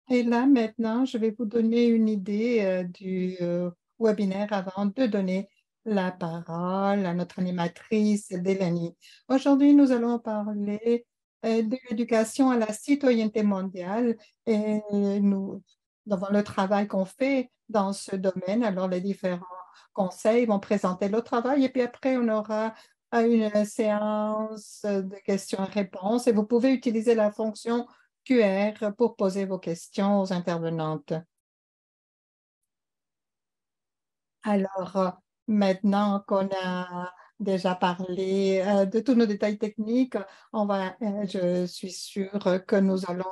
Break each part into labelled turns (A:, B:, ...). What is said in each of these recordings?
A: Et là, maintenant, je vais vous donner une idée du webinaire avant de donner la parole à notre animatrice, Delaney. Aujourd'hui, nous allons parler de l'éducation à la citoyenneté mondiale et nous, devant le travail qu'on fait dans ce domaine. Alors, les différents conseils vont présenter le travail et puis après, on aura une séance de questions-réponses et vous pouvez utiliser la fonction QR pour poser vos questions aux intervenantes. Alors, maintenant qu'on a déjà parlé de tous nos détails techniques, je suis sûre que nous allons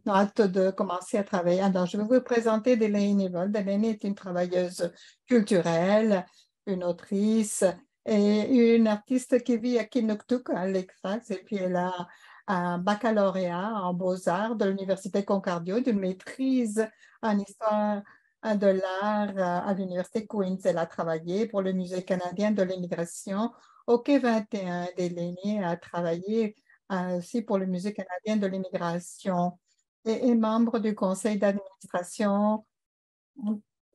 A: hâte de commencer à travailler. Alors, je vais vous présenter Delaney Evold. Delaney est une travailleuse culturelle, une autrice et une artiste qui vit à Kinuktuk, à Halifax, et puis elle a un baccalauréat en beaux-arts de l'Université Concordia, d'une maîtrise en histoire de l'art à l'Université Queen's. Elle a travaillé pour le Musée canadien de l'immigration au Quai 21. Delaney a travaillé aussi pour le Musée canadien de l'immigration et est membre du conseil d'administration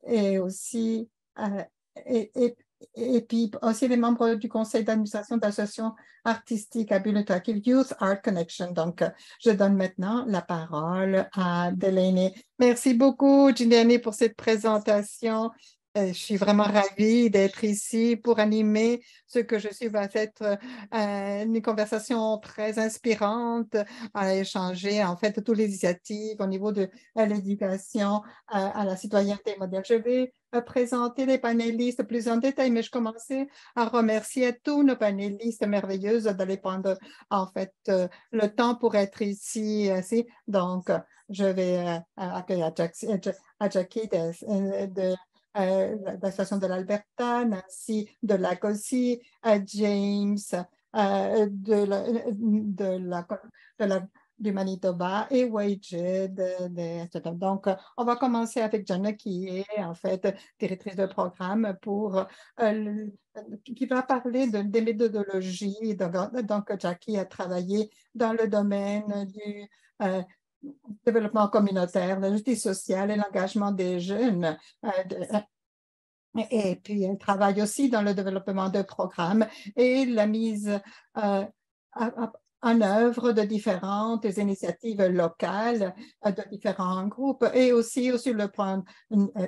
A: et aussi euh, et, et- et puis aussi les membres du conseil d'administration d'associations artistiques à but lucratif Youth Art Connection. Donc, je donne maintenant la parole à Delaney. Merci beaucoup, Giuliani, pour cette présentation. Je suis vraiment ravie d'être ici pour animer ce que je suis va être une conversation très inspirante à échanger en fait toutes les initiatives au niveau de l'éducation à la citoyenneté moderne. Je vais présenter les panélistes plus en détail, mais je commençais à remercier tous nos panélistes merveilleuses d'aller prendre en fait le temps pour être ici. Donc, je vais accueillir Jackie de la station de l'Alberta, Nancy de Lacosie, James de la du Manitoba et Wajid. Donc, on va commencer avec Jana qui est en fait directrice de programme qui va parler des méthodologies. Donc, Jackie a travaillé dans le domaine du développement communautaire, la justice sociale et l'engagement des jeunes. Et puis, elle travaille aussi dans le développement de programmes et la mise en œuvre de différentes initiatives locales de différents groupes et aussi sur le plan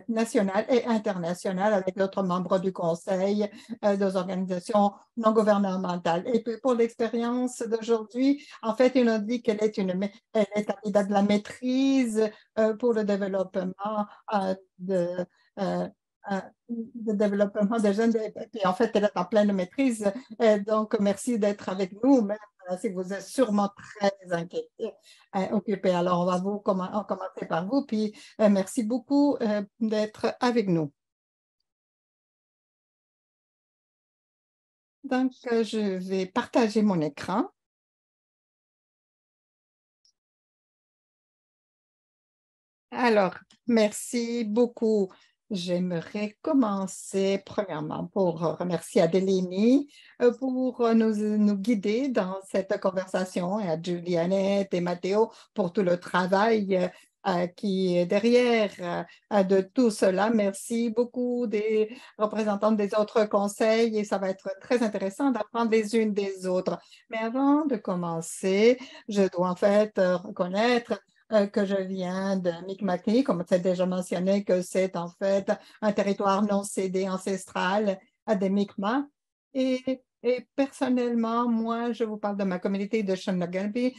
A: national et international avec d'autres membres du Conseil, des organisations non gouvernementales. Et puis, pour l'expérience d'aujourd'hui, en fait, il nous dit elle est candidate de la maîtrise pour le développement de euh, de développement des jeunes. Puis en fait, elle est en pleine maîtrise. Donc, merci d'être avec nous, même si vous êtes sûrement très inquiétés, occupés. Alors, on va commencer par vous. Puis, merci beaucoup d'être avec nous. Donc, je vais partager mon écran. Alors, merci beaucoup. J'aimerais commencer premièrement pour remercier Adeline pour nous guider dans cette conversation et à Julianette et Matteo pour tout le travail qui est derrière de tout cela. Merci beaucoup des représentants des autres conseils et ça va être très intéressant d'apprendre les unes des autres. Mais avant de commencer, je dois en fait reconnaître que je viens de Mi'kmaqui, comme tu as déjà mentionné, que c'est en fait un territoire non cédé ancestral à des Mi'kmaq. Et personnellement, moi, je vous parle de ma communauté de Anishinaabe,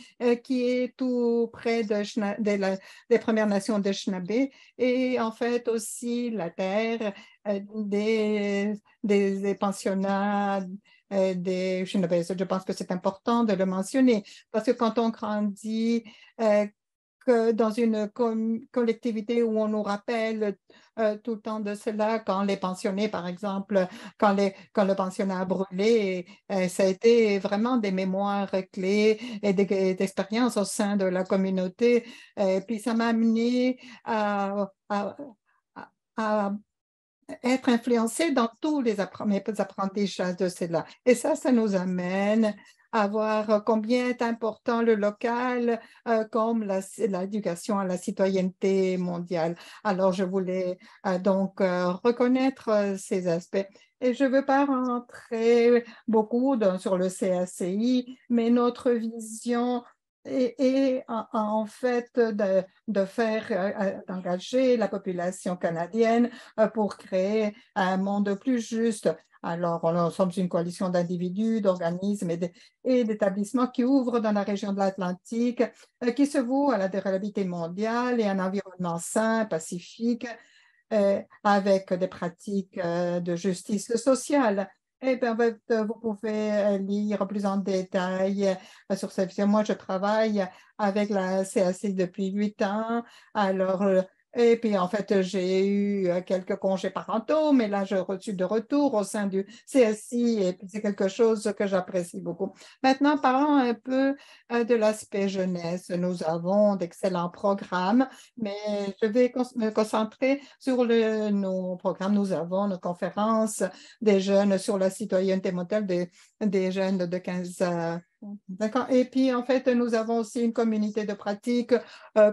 A: qui est tout près des Premières Nations de Anishinaabe, et en fait aussi la terre des pensionnats des Anishinaabe. Je pense que c'est important de le mentionner, parce que quand on grandit euh, que dans une collectivité où on nous rappelle tout le temps de cela, quand les pensionnés, par exemple, quand le pensionnat a brûlé, ça a été vraiment des mémoires clés et des expériences au sein de la communauté. Puis ça m'a amené à être influencé dans tous mes apprentissages de cela. Et ça nous amène à voir combien est important le local comme l'éducation à la citoyenneté mondiale. Alors, je voulais donc reconnaître ces aspects. Et je ne veux pas rentrer beaucoup sur le CACI, mais notre vision est en fait de faire, d'engager la population canadienne pour créer un monde plus juste. Alors, nous sommes une coalition d'individus, d'organismes et d'établissements qui ouvrent dans la région de l'Atlantique, qui se vouent à la durabilité mondiale et un environnement sain, pacifique, avec des pratiques de justice sociale. Eh bien, vous pouvez lire plus en détail sur cette vision. Moi, je travaille avec la CAC depuis 8 ans. Alors, et puis, en fait, j'ai eu quelques congés parentaux, mais là, je suis de retour au sein du CSI et puis c'est quelque chose que j'apprécie beaucoup. Maintenant, parlons un peu de l'aspect jeunesse. Nous avons d'excellents programmes, mais je vais me concentrer sur nos programmes. Nous avons nos conférences des jeunes sur la citoyenneté mondiale des jeunes de 15 à D'accord. Et puis, en fait, nous avons aussi une communauté de pratique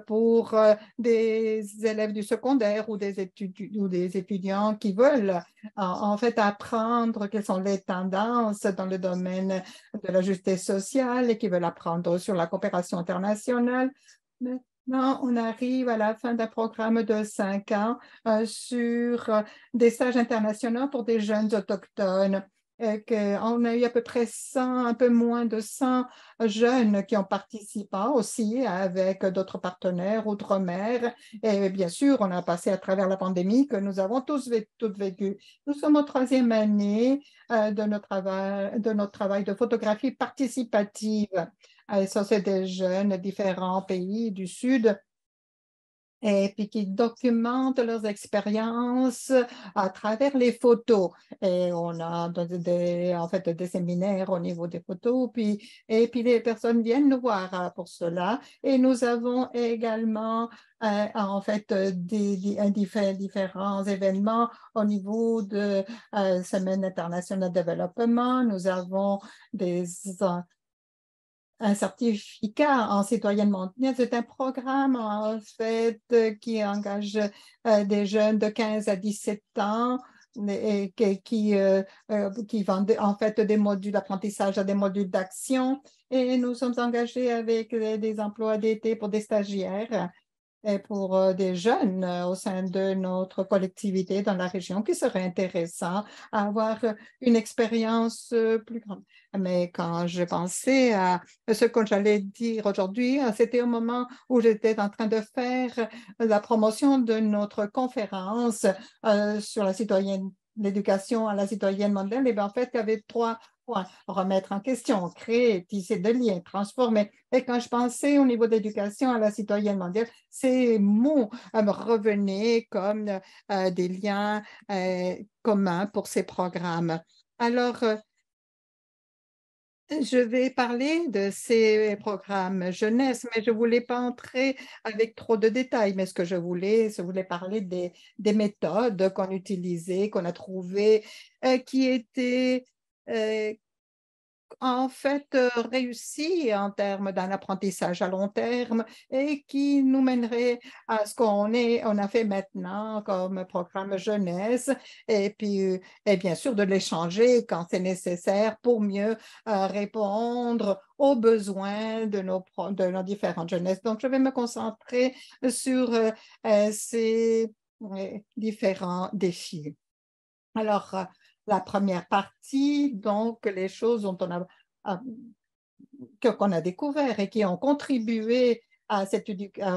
A: pour des élèves du secondaire ou des étudiants qui veulent en fait apprendre quelles sont les tendances dans le domaine de la justice sociale et qui veulent apprendre sur la coopération internationale. Maintenant, on arrive à la fin d'un programme de 5 ans sur des stages internationaux pour des jeunes autochtones. On a eu à peu près 100, un peu moins de 100 jeunes qui ont participé aussi avec d'autres partenaires outre-mer. Et bien sûr, on a passé à travers la pandémie que nous avons toutes vécu. Nous sommes en 3e année de notre travail de photographie participative. Et ça, c'est des jeunes de différents pays du Sud et puis qui documentent leurs expériences à travers les photos. Et on a en fait des séminaires au niveau des photos, et puis les personnes viennent nous voir pour cela. Et nous avons également en fait différents événements au niveau de Semaine internationale de développement. Nous avons des un certificat en citoyenneté mondiale. C'est un programme, en fait, qui engage des jeunes de 15 à 17 ans et qui vendent en fait des modules d'apprentissage à des modules d'action. Et nous sommes engagés avec des emplois d'été pour des stagiaires et pour des jeunes au sein de notre collectivité dans la région qui serait intéressant à avoir une expérience plus grande. Mais quand je pensais à ce que j'allais dire aujourd'hui, c'était au moment où j'étais en train de faire la promotion de notre conférence sur la citoyenne, l'éducation à la citoyenne mondiale. Et bien, en fait, il y avait 3 points. Remettre en question, créer, tisser de liens, transformer. Et quand je pensais au niveau d'éducation à la citoyenne mondiale, ces mots me revenaient comme des liens communs pour ces programmes. Alors, je vais parler de ces programmes jeunesse, mais je ne voulais pas entrer avec trop de détails. Mais ce que je voulais parler des méthodes qu'on utilisait, qu'on a trouvées, qui étaient euh, en fait réussi en termes d'un apprentissage à long terme et qui nous mènerait à ce on a fait maintenant comme programme jeunesse et puis et bien sûr de l'échanger quand c'est nécessaire pour mieux répondre aux besoins de nos différentes jeunesses. Donc, je vais me concentrer sur ces différents défis. Alors, la première partie, donc les choses dont euh, qu'on a découvert et qui ont contribué à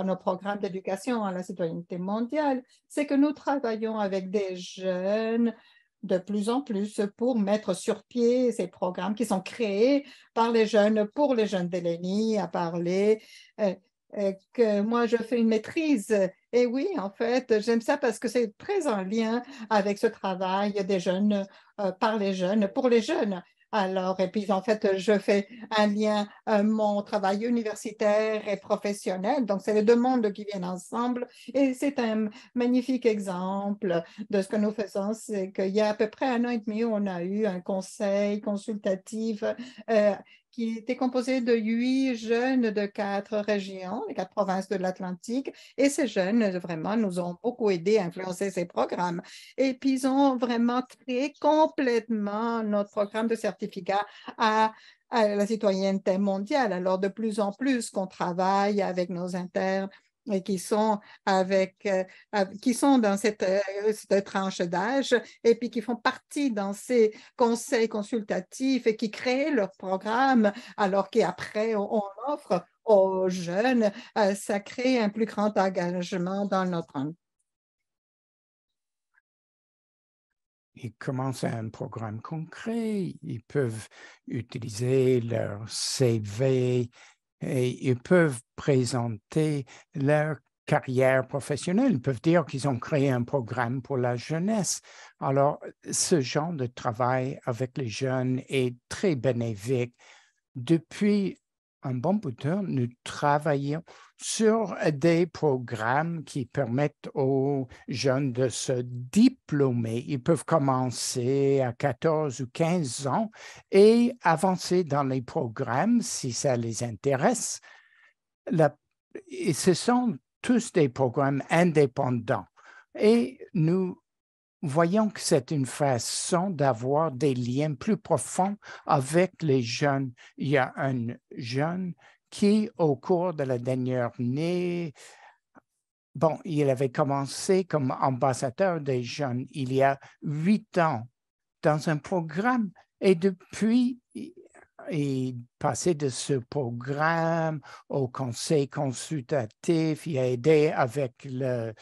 A: nos programmes d'éducation à la citoyenneté mondiale, c'est que nous travaillons avec des jeunes de plus en plus pour mettre sur pied ces programmes qui sont créés par les jeunes pour les jeunes d'Eleni, à parler euh, que moi je fais une maîtrise. Et oui, en fait, j'aime ça parce que c'est très en lien avec ce travail des jeunes, par les jeunes, pour les jeunes. Alors, et puis en fait, je fais un lien, mon travail universitaire et professionnel. Donc, c'est les deux mondes qui viennent ensemble. Et c'est un magnifique exemple de ce que nous faisons. C'est qu'il y a à peu près 1 an et demi, on a eu un conseil consultatif euh, qui était composé de 8 jeunes de 4 régions, les 4 provinces de l'Atlantique. Et ces jeunes, vraiment, nous ont beaucoup aidé à influencer ces programmes. Et puis, ils ont vraiment créé complètement notre programme de certificat à la citoyenneté mondiale. Alors, de plus en plus qu'on travaille avec nos internes et qui sont dans cette tranche d'âge et puis qui font partie dans ces conseils consultatifs et qui créent leur programme alors qu'après on offre aux jeunes, ça crée un plus grand engagement dans notre
B: Ils commencent un programme concret, ils peuvent utiliser leur CV et ils peuvent présenter leur carrière professionnelle. Ils peuvent dire qu'ils ont créé un programme pour la jeunesse. Alors, ce genre de travail avec les jeunes est très bénéfique. Depuis un bon bout de temps, nous travaillons sur des programmes qui permettent aux jeunes de se diplômer. Ils peuvent commencer à 14 ou 15 ans et avancer dans les programmes si ça les intéresse. Et ce sont tous des programmes indépendants. Et nous voyons que c'est une façon d'avoir des liens plus profonds avec les jeunes. Il y a un jeune qui, au cours de la dernière année, il avait commencé comme ambassadeur des jeunes il y a 8 ans dans un programme et depuis, il passait de ce programme au conseil consultatif, il a aidé avec le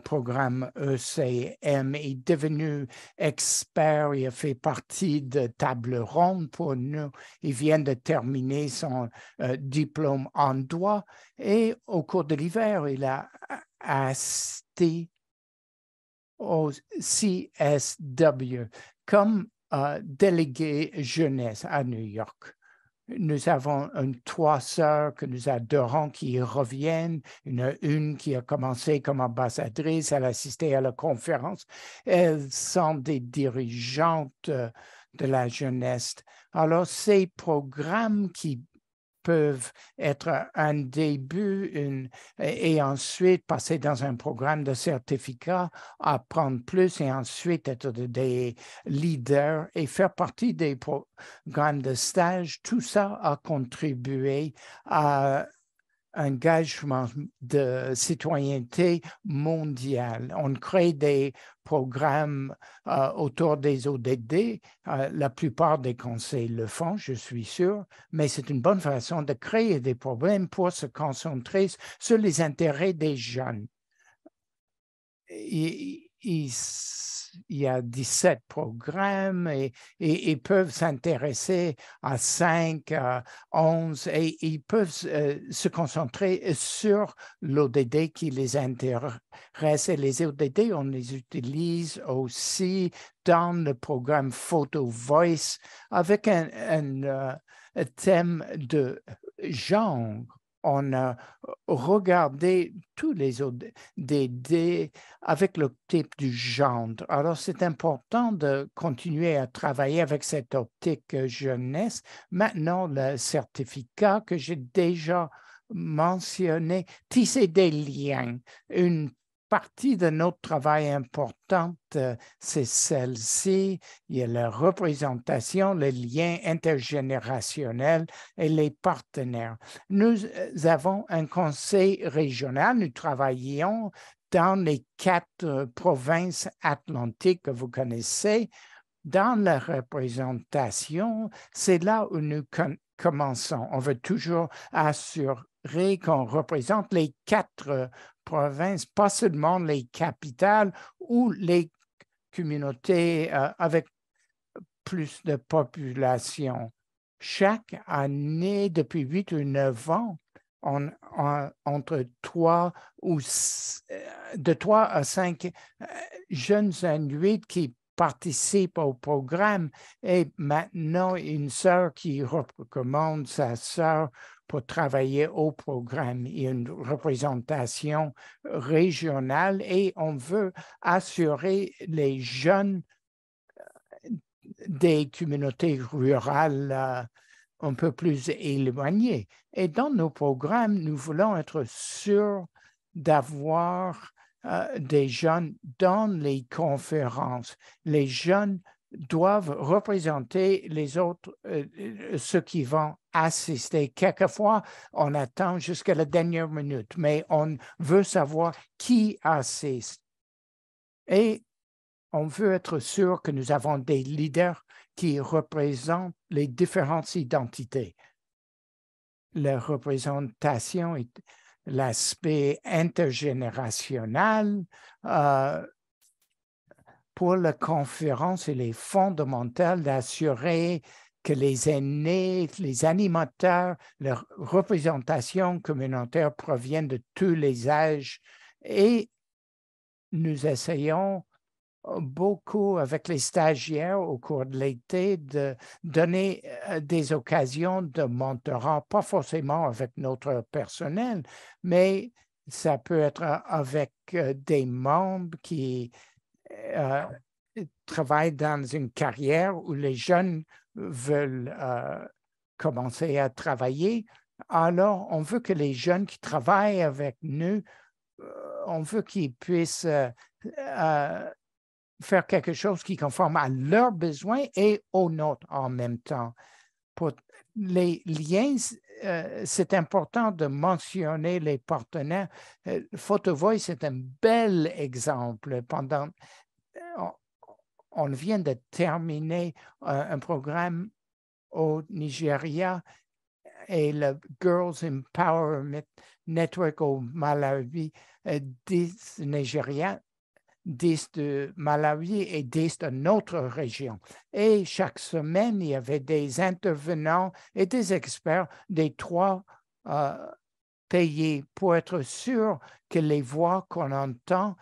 B: programme ECM, il est devenu expert, il a fait partie de table ronde pour nous, il vient de terminer son diplôme en droit et au cours de l'hiver, il a assisté au CSW comme délégué jeunesse à New York. Nous avons 3 sœurs que nous adorons qui reviennent, une qui a commencé comme ambassadrice, elle a assisté à la conférence. Elles sont des dirigeantes de la jeunesse. Alors, ces programmes qui peuvent être un début et ensuite passer dans un programme de certificat, apprendre plus et ensuite être des leaders et faire partie des programmes de stage. Tout ça a contribué à engagement de citoyenneté mondiale. On crée des programmes autour des ODD. La plupart des conseils le font, je suis sûr, mais c'est une bonne façon de créer des problèmes pour se concentrer sur les intérêts des jeunes. Il y a 17 programmes et ils peuvent s'intéresser à 5, à 11 et ils peuvent se concentrer sur l'ODD qui les intéresse. Et les ODD, on les utilise aussi dans le programme Photo Voice avec un thème de genre. On a regardé tous les ODD avec le type du genre. Alors, c'est important de continuer à travailler avec cette optique jeunesse. Maintenant, le certificat que j'ai déjà mentionné, tisser des liens. Une partie de notre travail importante, c'est celle-ci. Il y a la représentation, les liens intergénérationnels et les partenaires. Nous avons un conseil régional. Nous travaillons dans les 4 provinces atlantiques que vous connaissez. Dans la représentation, c'est là où nous commençons. On veut toujours assurer qu'on représente les 4 provinces, pas seulement les capitales ou les communautés avec plus de population. Chaque année, depuis 8 ou 9 ans, entre 3 à 5 jeunes Inuits qui participent au programme et maintenant une sœur qui recommande sa sœur pour travailler au programme. Il y a une représentation régionale et on veut assurer les jeunes des communautés rurales un peu plus éloignés. Et dans nos programmes, nous voulons être sûrs d'avoir des jeunes dans les conférences. Les jeunes doivent représenter les autres, ceux qui vont assister. Quelquefois, on attend jusqu'à la dernière minute, mais on veut savoir qui assiste. Et on veut être sûr que nous avons des leaders qui représentent les différentes identités. La représentation est l'aspect intergénérationnel. Pour la conférence, il est fondamental d'assurer que les aînés, les animateurs, leur représentation communautaire proviennent de tous les âges et nous essayons beaucoup avec les stagiaires au cours de l'été de donner des occasions de mentorat, pas forcément avec notre personnel, mais ça peut être avec des membres qui travaillent dans une carrière où les jeunes veulent commencer à travailler. Alors, on veut que les jeunes qui travaillent avec nous, on veut qu'ils puissent faire quelque chose qui conforme à leurs besoins et aux nôtres en même temps. Pour les liens, c'est important de mentionner les partenaires. PhotoVoice est un bel exemple. On vient de terminer un programme au Nigeria et le Girls Empowerment Network au Malawi, 10 Nigériens, 10 de Malawi et 10 de notre région. Et chaque semaine, il y avait des intervenants et des experts des trois pays pour être sûr que les voix qu'on entend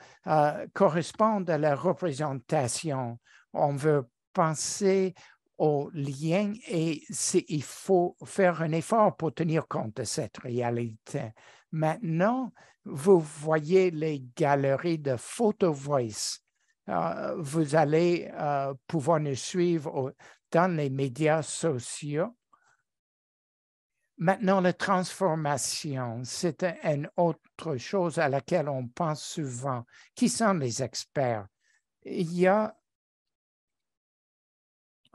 B: correspondent à la représentation. On veut penser aux liens et il faut faire un effort pour tenir compte de cette réalité. Maintenant, vous voyez les galeries de PhotoVoice. Vous allez pouvoir nous suivre dans les médias sociaux. Maintenant, la transformation, c'est une autre chose à laquelle on pense souvent. Qui sont les experts? Il y a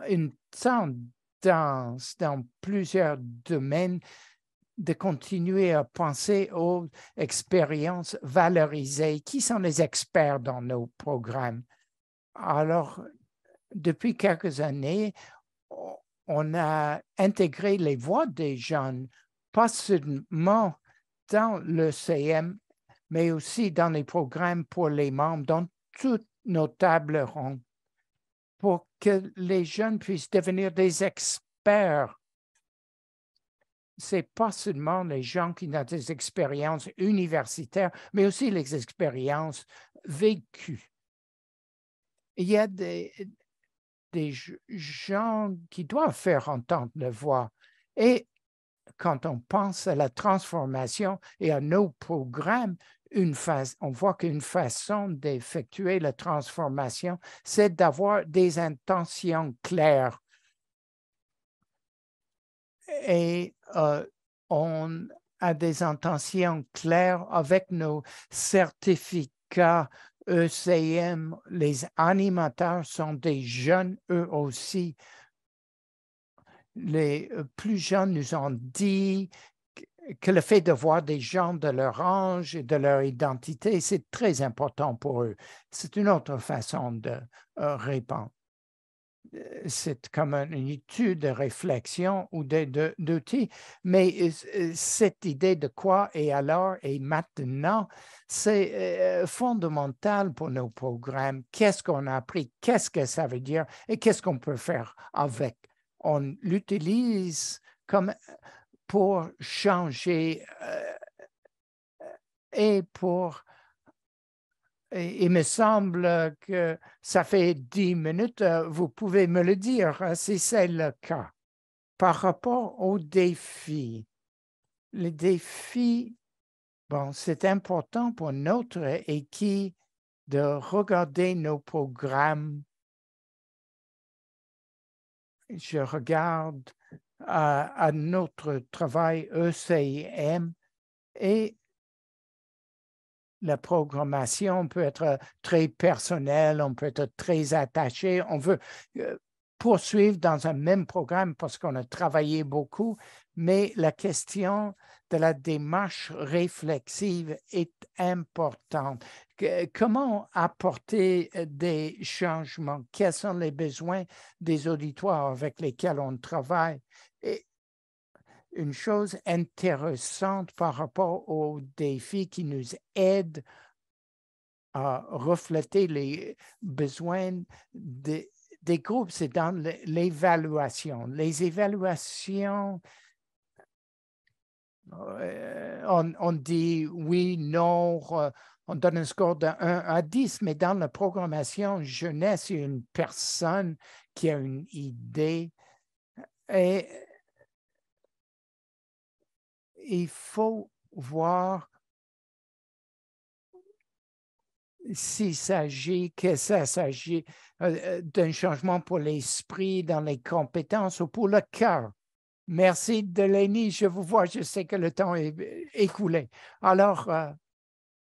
B: une tendance dans plusieurs domaines de continuer à penser aux expériences valorisées. Qui sont les experts dans nos programmes? Alors, depuis quelques années, on a intégré les voix des jeunes, pas seulement dans le CM, mais aussi dans les programmes pour les membres, dans toutes nos tables rondes, pour que les jeunes puissent devenir des experts. Ce n'est pas seulement les gens qui ont des expériences universitaires, mais aussi les expériences vécues. Il y a des gens qui doivent faire entendre leur voix. Et quand on pense à la transformation et à nos programmes, on voit qu'une façon d'effectuer la transformation, c'est d'avoir des intentions claires. Et on a des intentions claires avec nos certificats ECM. Les animateurs sont des jeunes, eux aussi. Les plus jeunes nous ont dit que le fait de voir des gens de leur âge et de leur identité, c'est très important pour eux. C'est une autre façon de répondre. C'est comme une étude de réflexion ou d'outils, mais cette idée de quoi et alors et maintenant, c'est fondamental pour nos programmes. Qu'est-ce qu'on a appris? Qu'est-ce que ça veut dire? Et qu'est-ce qu'on peut faire avec? On l'utilise comme pour changer et pour... Il me semble que ça fait 10 minutes, vous pouvez me le dire si c'est le cas. Par rapport aux défis, les défis, bon, c'est important pour notre équipe de regarder nos programmes. Je regarde à notre travail ECM et la programmation peut être très personnelle, on peut être très attaché, on veut poursuivre dans un même programme parce qu'on a travaillé beaucoup, mais la question de la démarche réflexive est importante. Comment apporter des changements? Quels sont les besoins des auditoires avec lesquels on travaille? Et une chose intéressante par rapport aux défis qui nous aident à refléter les besoins des groupes, c'est dans l'évaluation. Les évaluations, on dit oui, non, on donne un score de 1 à 10, mais dans la programmation jeunesse, il y a une personne qui a une idée et il faut voir s'il s'agit d'un changement pour l'esprit, dans les compétences ou pour le cœur. Merci, Delaney. Je vous vois, je sais que le temps est écoulé. Alors,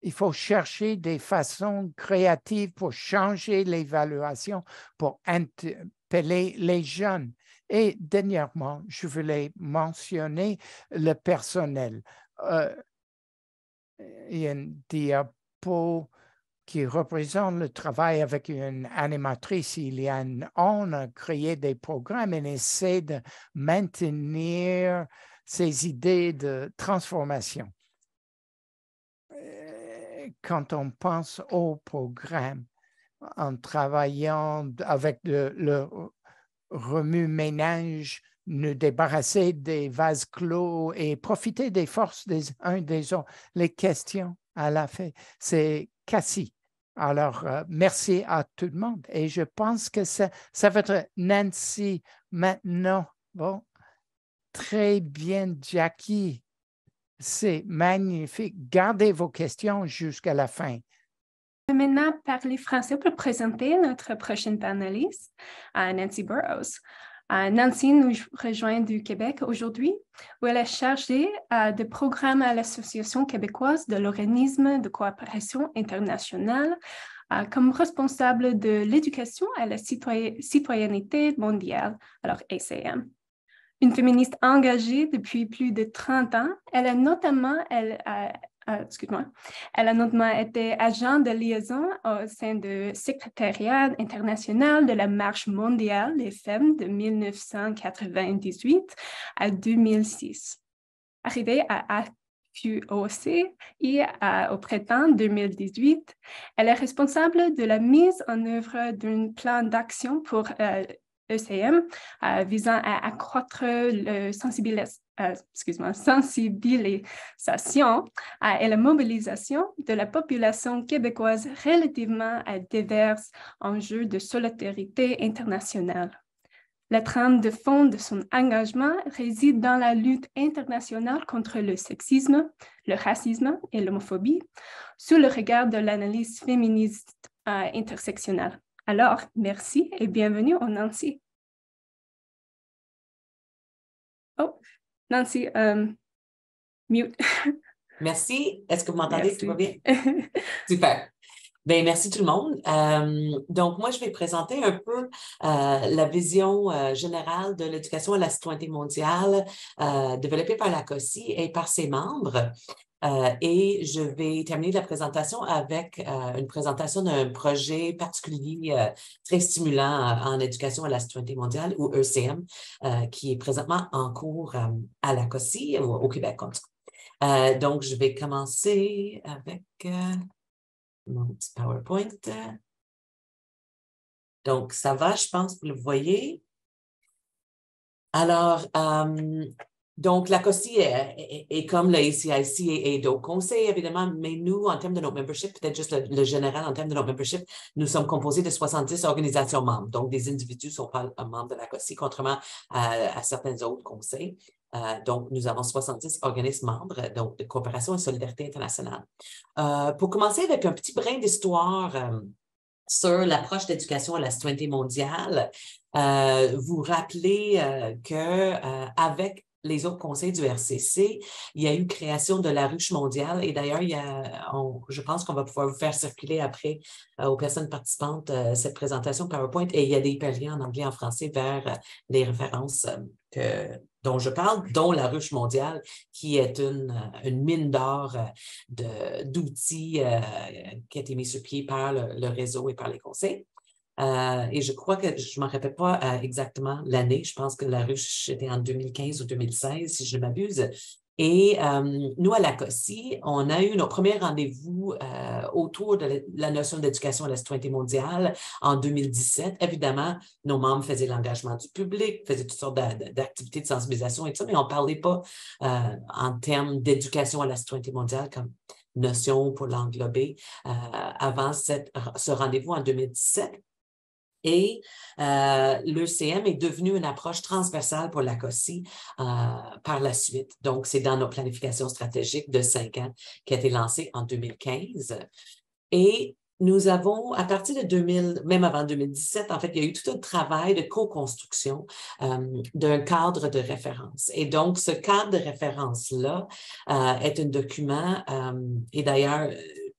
B: il faut chercher des façons créatives pour changer l'évaluation, pour interpeller les jeunes. Et dernièrement, je voulais mentionner le personnel. Il y a un diapo qui représente le travail avec une animatrice. Il y a on a créé des programmes et on essaie de maintenir ces idées de transformation. Quand on pense au programme, en travaillant avec le remue-ménage, nous débarrasser des vases clos et profiter des forces des uns des autres. Les questions à la fin, c'est Cassie. Alors, merci à tout le monde. Et je pense que ça va être Nancy maintenant. Bon, très bien, Jackie. C'est magnifique. Gardez vos questions jusqu'à la fin.
C: Je vais maintenant parler français pour présenter notre prochaine panéliste, Nancy Burrows. Nancy nous rejoint du Québec aujourd'hui, où elle est chargée de programme à l'Association québécoise de l'organisme de coopération internationale comme responsable de l'éducation à la citoyenneté mondiale, alors ACM. Une féministe engagée depuis plus de 30 ans, elle a notamment été agent de liaison au sein du secrétariat international de la Marche mondiale des femmes de 1998 à 2006. Arrivée à AQOC et au printemps 2018, elle est responsable de la mise en œuvre d'un plan d'action pour ECM visant à accroître la sensibilisation et la mobilisation de la population québécoise relativement à divers enjeux de solidarité internationale. La trame de fond de son engagement réside dans la lutte internationale contre le sexisme, le racisme et l'homophobie, sous le regard de l'analyse féministe intersectionnelle. Alors, merci et bienvenue au Nancy. Oh, Nancy, mute.
D: Merci. Est-ce que vous m'entendez?
C: Merci.
D: Tout va bien? Super. Bien, merci tout le monde. Donc, moi, je vais présenter un peu la vision générale de l'éducation à la citoyenneté mondiale développée par la COSI et par ses membres. Et je vais terminer la présentation avec une présentation d'un projet particulier très stimulant en éducation à la citoyenneté mondiale, ou ECM, qui est présentement en cours à la COSI, au Québec. Donc, je vais commencer avec mon petit PowerPoint. Donc, ça va, je pense, vous le voyez. Alors, donc, la COSI est comme le ACIC et d'autres conseils, évidemment, mais nous, en termes de notre membership, peut-être juste le général, en termes de notre membership, nous sommes composés de 70 organisations membres. Donc, des individus ne sont pas membres de la COSI, contrairement à certains autres conseils. Donc, nous avons 70 organismes membres, donc de coopération et solidarité internationale. Pour commencer avec un petit brin d'histoire sur l'approche d'éducation à la citoyenneté mondiale. Vous rappelez qu'avec les autres conseils du RCC, il y a eu création de la ruche mondiale et d'ailleurs, je pense qu'on va pouvoir vous faire circuler après aux personnes participantes cette présentation PowerPoint et il y a des hyperliens en anglais et en français vers les références dont je parle, dont la ruche mondiale, qui est une mine d'or d'outils qui a été mis sur pied par le réseau et par les conseils. Et je crois que je ne m'en rappelle pas exactement l'année. Je pense que la ruche était en 2015 ou 2016, si je ne m'abuse. Et nous, à la COSI, on a eu nos premiers rendez-vous autour de la notion d'éducation à la citoyenneté mondiale en 2017. Évidemment, nos membres faisaient l'engagement du public, faisaient toutes sortes d'activités de sensibilisation et tout ça, mais on ne parlait pas en termes d'éducation à la citoyenneté mondiale comme notion pour l'englober avant ce rendez-vous en 2017. Et l'ECM est devenu une approche transversale pour la COSI par la suite. Donc, c'est dans nos planifications stratégiques de 5 ans qui a été lancée en 2015. Et nous avons, à partir de 2000, même avant 2017, en fait, il y a eu tout un travail de co-construction d'un cadre de référence. Et donc, ce cadre de référence-là est un document, et d'ailleurs,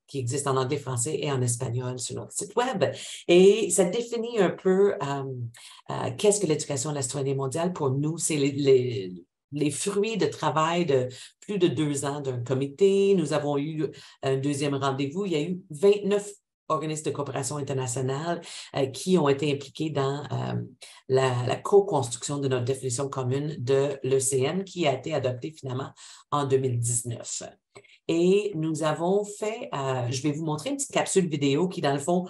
D: qui existe en anglais, français et en espagnol sur notre site web. Et ça définit un peu qu'est-ce que l'éducation à la citoyenneté mondiale pour nous. C'est les fruits de travail de plus de 2 ans d'un comité. Nous avons eu un deuxième rendez-vous. Il y a eu 29 organismes de coopération internationale qui ont été impliqués dans la co-construction de notre définition commune de l'ECM qui a été adoptée finalement en 2019. Et nous avons fait, je vais vous montrer une petite capsule vidéo qui, dans le fond,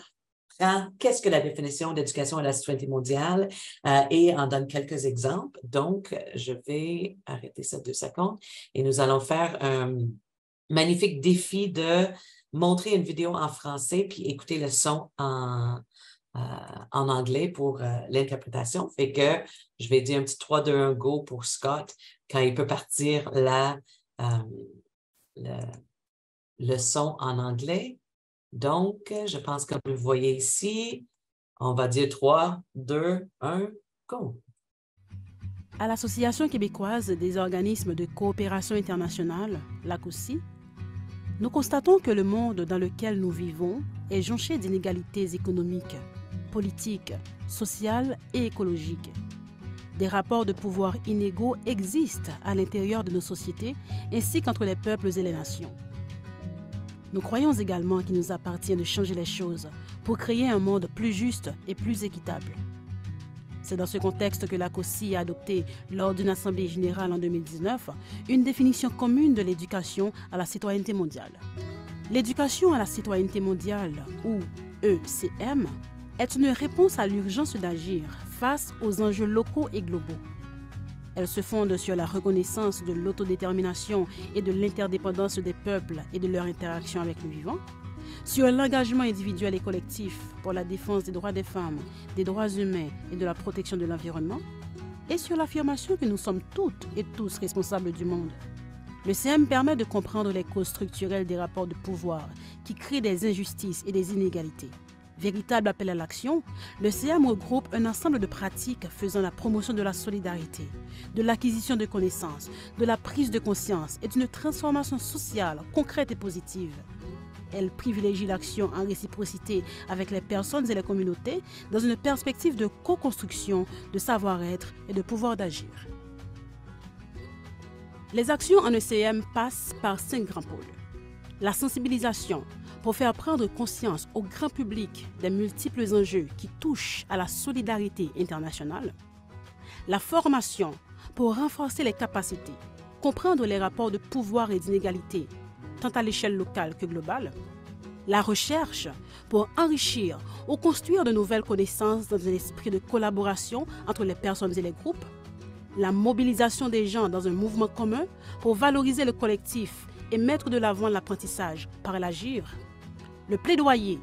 D: prend qu'est-ce que la définition d'éducation à la citoyenneté mondiale et en donne quelques exemples. Donc, je vais arrêter ça 2 secondes et nous allons faire un magnifique défi de montrer une vidéo en français puis écouter le son en anglais pour l'interprétation. Fait que je vais dire un petit 3, 2, 1, go pour Scott quand il peut partir le son en anglais. Donc, je pense que vous le voyez ici. On va dire 3, 2, 1, go!
E: À l'Association québécoise des organismes de coopération internationale, la COSI, nous constatons que le monde dans lequel nous vivons est jonché d'inégalités économiques, politiques, sociales et écologiques. Des rapports de pouvoir inégaux existent à l'intérieur de nos sociétés ainsi qu'entre les peuples et les nations. Nous croyons également qu'il nous appartient de changer les choses pour créer un monde plus juste et plus équitable. C'est dans ce contexte que la COSI a adopté, lors d'une assemblée générale en 2019, une définition commune de l'éducation à la citoyenneté mondiale. L'éducation à la citoyenneté mondiale, ou ECM, est une réponse à l'urgence d'agir face aux enjeux locaux et globaux. Elle se fonde sur la reconnaissance de l'autodétermination et de l'interdépendance des peuples et de leur interaction avec le vivant, sur l'engagement individuel et collectif pour la défense des droits des femmes, des droits humains et de la protection de l'environnement, et sur l'affirmation que nous sommes toutes et tous responsables du monde. Le CM permet de comprendre les causes structurelles des rapports de pouvoir qui créent des injustices et des inégalités. Véritable appel à l'action, le CM regroupe un ensemble de pratiques faisant la promotion de la solidarité, de l'acquisition de connaissances, de la prise de conscience et d'une transformation sociale concrète et positive. Elle privilégie l'action en réciprocité avec les personnes et les communautés dans une perspective de co-construction, de savoir-être et de pouvoir d'agir. Les actions en ECM passent par 5 grands pôles. La sensibilisation, pour faire prendre conscience au grand public des multiples enjeux qui touchent à la solidarité internationale. La formation, pour renforcer les capacités, comprendre les rapports de pouvoir et d'inégalité, tant à l'échelle locale que globale. La recherche, pour enrichir ou construire de nouvelles connaissances dans un esprit de collaboration entre les personnes et les groupes. La mobilisation des gens dans un mouvement commun pour valoriser le collectif et mettre de l'avant l'apprentissage par l'agir. Le plaidoyer,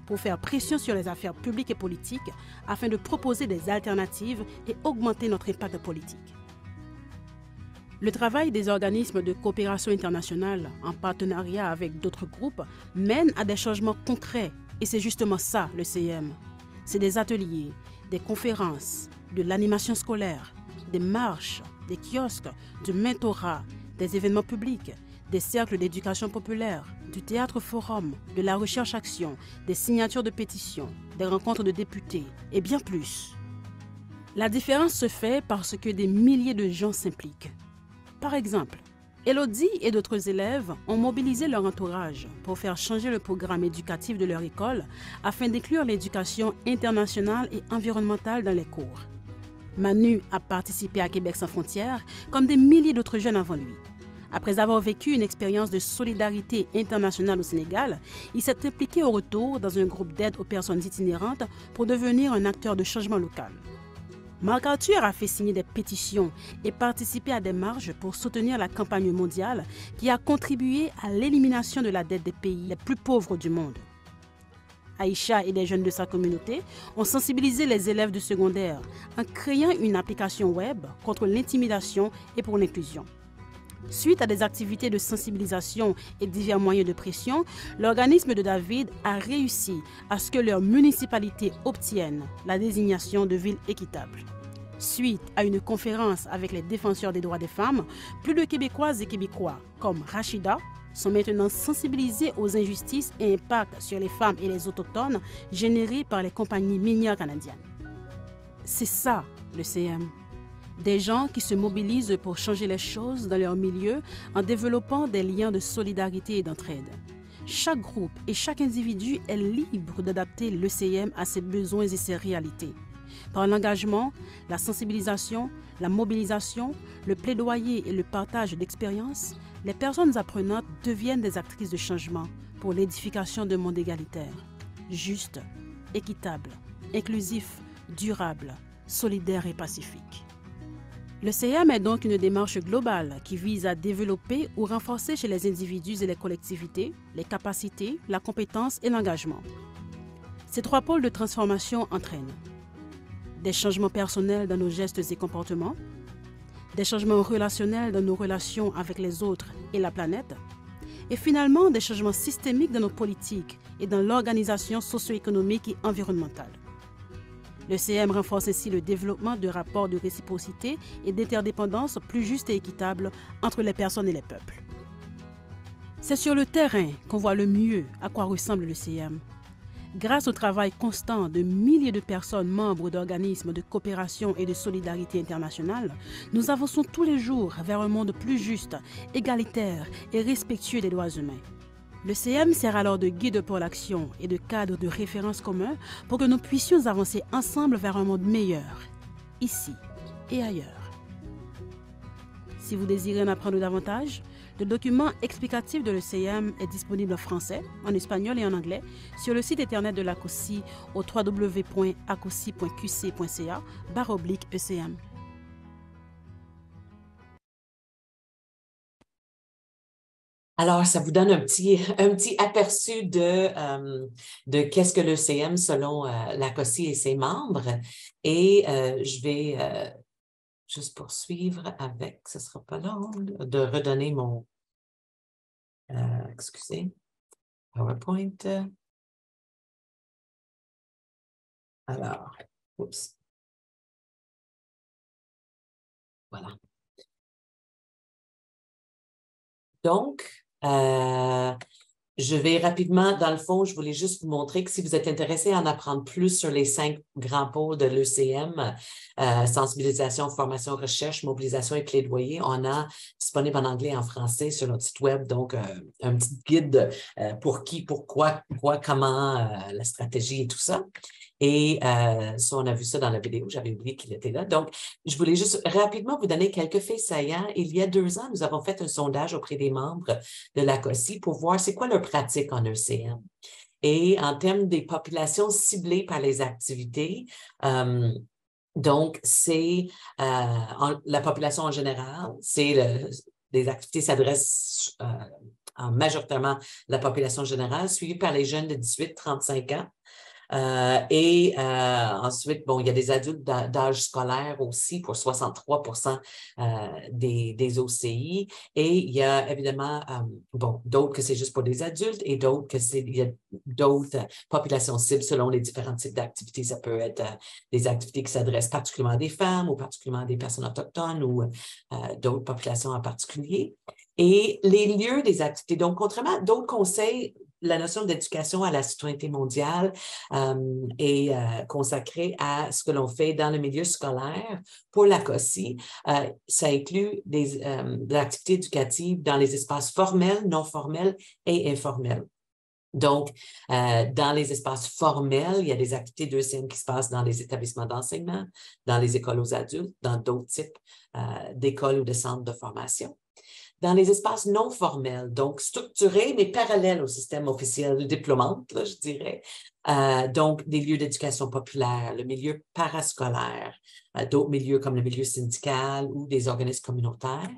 E: pour faire pression sur les affaires publiques et politiques afin de proposer des alternatives et augmenter notre impact politique. Le travail des organismes de coopération internationale en partenariat avec d'autres groupes mène à des changements concrets Et c'est justement ça, le CIM. C'est des ateliers, des conférences, de l'animation scolaire, des marches, des kiosques, du mentorat, des événements publics, des cercles d'éducation populaire, du théâtre-forum, de la recherche-action, des signatures de pétitions, des rencontres de députés et bien plus. La différence se fait parce que des milliers de gens s'impliquent. Par exemple, Elodie et d'autres élèves ont mobilisé leur entourage pour faire changer le programme éducatif de leur école afin d'inclure l'éducation internationale et environnementale dans les cours. Manu a participé à Québec sans frontières comme des milliers d'autres jeunes avant lui. Après avoir vécu une expérience de solidarité internationale au Sénégal, il s'est impliqué au retour dans un groupe d'aide aux personnes itinérantes pour devenir un acteur de changement local. MacArthur a fait signer des pétitions et participé à des marches pour soutenir la campagne mondiale qui a contribué à l'élimination de la dette des pays les plus pauvres du monde. Aïcha et des jeunes de sa communauté ont sensibilisé les élèves du secondaire en créant une application web contre l'intimidation et pour l'inclusion. Suite à des activités de sensibilisation et divers moyens de pression, l'organisme de David a réussi à ce que leur municipalité obtienne la désignation de ville équitable. Suite à une conférence avec les défenseurs des droits des femmes, plus de Québécoises et Québécois, comme Rachida, sont maintenant sensibilisés aux injustices et impacts sur les femmes et les autochtones générés par les compagnies minières canadiennes. C'est ça, le CM. Des gens qui se mobilisent pour changer les choses dans leur milieu en développant des liens de solidarité et d'entraide. Chaque groupe et chaque individu est libre d'adapter l'ECM à ses besoins et ses réalités. Par l'engagement, la sensibilisation, la mobilisation, le plaidoyer et le partage d'expériences, les personnes apprenantes deviennent des actrices de changement pour l'édification d'un monde égalitaire, juste, équitable, inclusif, durable, solidaire et pacifique. Le CM est donc une démarche globale qui vise à développer ou renforcer chez les individus et les collectivités les capacités, la compétence et l'engagement. Ces trois pôles de transformation entraînent des changements personnels dans nos gestes et comportements, des changements relationnels dans nos relations avec les autres et la planète, et finalement des changements systémiques dans nos politiques et dans l'organisation socio-économique et environnementale. Le CM renforce ainsi le développement de rapports de réciprocité et d'interdépendance plus justes et équitables entre les personnes et les peuples. C'est sur le terrain qu'on voit le mieux à quoi ressemble le CM. Grâce au travail constant de milliers de personnes membres d'organismes de coopération et de solidarité internationale, nous avançons tous les jours vers un monde plus juste, égalitaire et respectueux des droits humains. Le CM sert alors de guide pour l'action et de cadre de référence commun pour que nous puissions avancer ensemble vers un monde meilleur, ici et ailleurs. Si vous désirez en apprendre davantage, le document explicatif de l'ECM est disponible en français, en espagnol et en anglais sur le site internet de l'ACOSI au www.acosi.qc.ca/ECM.
D: Alors, ça vous donne un petit aperçu de qu'est-ce que l'ECM selon l'ACOSI et ses membres. Et je vais juste poursuivre avec, ce ne sera pas long, de redonner mon, excusez, PowerPoint. Alors, oups. Voilà. Donc, je vais rapidement, dans le fond, je voulais juste vous montrer que si vous êtes intéressé à en apprendre plus sur les 5 grands pôles de l'ECM, sensibilisation, formation, recherche, mobilisation et plaidoyer, on a disponible en anglais et en français sur notre site web, donc un petit guide pour qui, pourquoi, comment, la stratégie et tout ça. Et ça, on a vu ça dans la vidéo, j'avais oublié qu'il était là. Donc, je voulais juste rapidement vous donner quelques faits saillants. Il y a 2 ans, nous avons fait un sondage auprès des membres de l'ACOSI pour voir c'est quoi leur pratique en ECM. Et en termes des populations ciblées par les activités, donc c'est la population en général, les activités s'adressent majoritairement à la population générale, suivie par les jeunes de 18-35 ans. Ensuite, bon, il y a des adultes d'âge scolaire aussi pour 63% des OCI. Et il y a évidemment, bon, d'autres que c'est juste pour des adultes et d'autres que il y a d'autres populations cibles selon les différents types d'activités. Ça peut être des activités qui s'adressent particulièrement à des femmes ou particulièrement à des personnes autochtones ou d'autres populations en particulier. Et les lieux des activités. Donc, contrairement à d'autres conseils, la notion d'éducation à la citoyenneté mondiale est consacrée à ce que l'on fait dans le milieu scolaire. Pour la COSI, ça inclut des activités éducatives dans les espaces formels, non formels et informels. Donc, dans les espaces formels, il y a des activités d'ECM qui se passent dans les établissements d'enseignement, dans les écoles aux adultes, dans d'autres types d'écoles ou de centres de formation. Dans les espaces non formels, donc structurés, mais parallèles au système officiel diplômante, là, je dirais. Donc, des lieux d'éducation populaire, le milieu parascolaire, d'autres milieux comme le milieu syndical ou des organismes communautaires.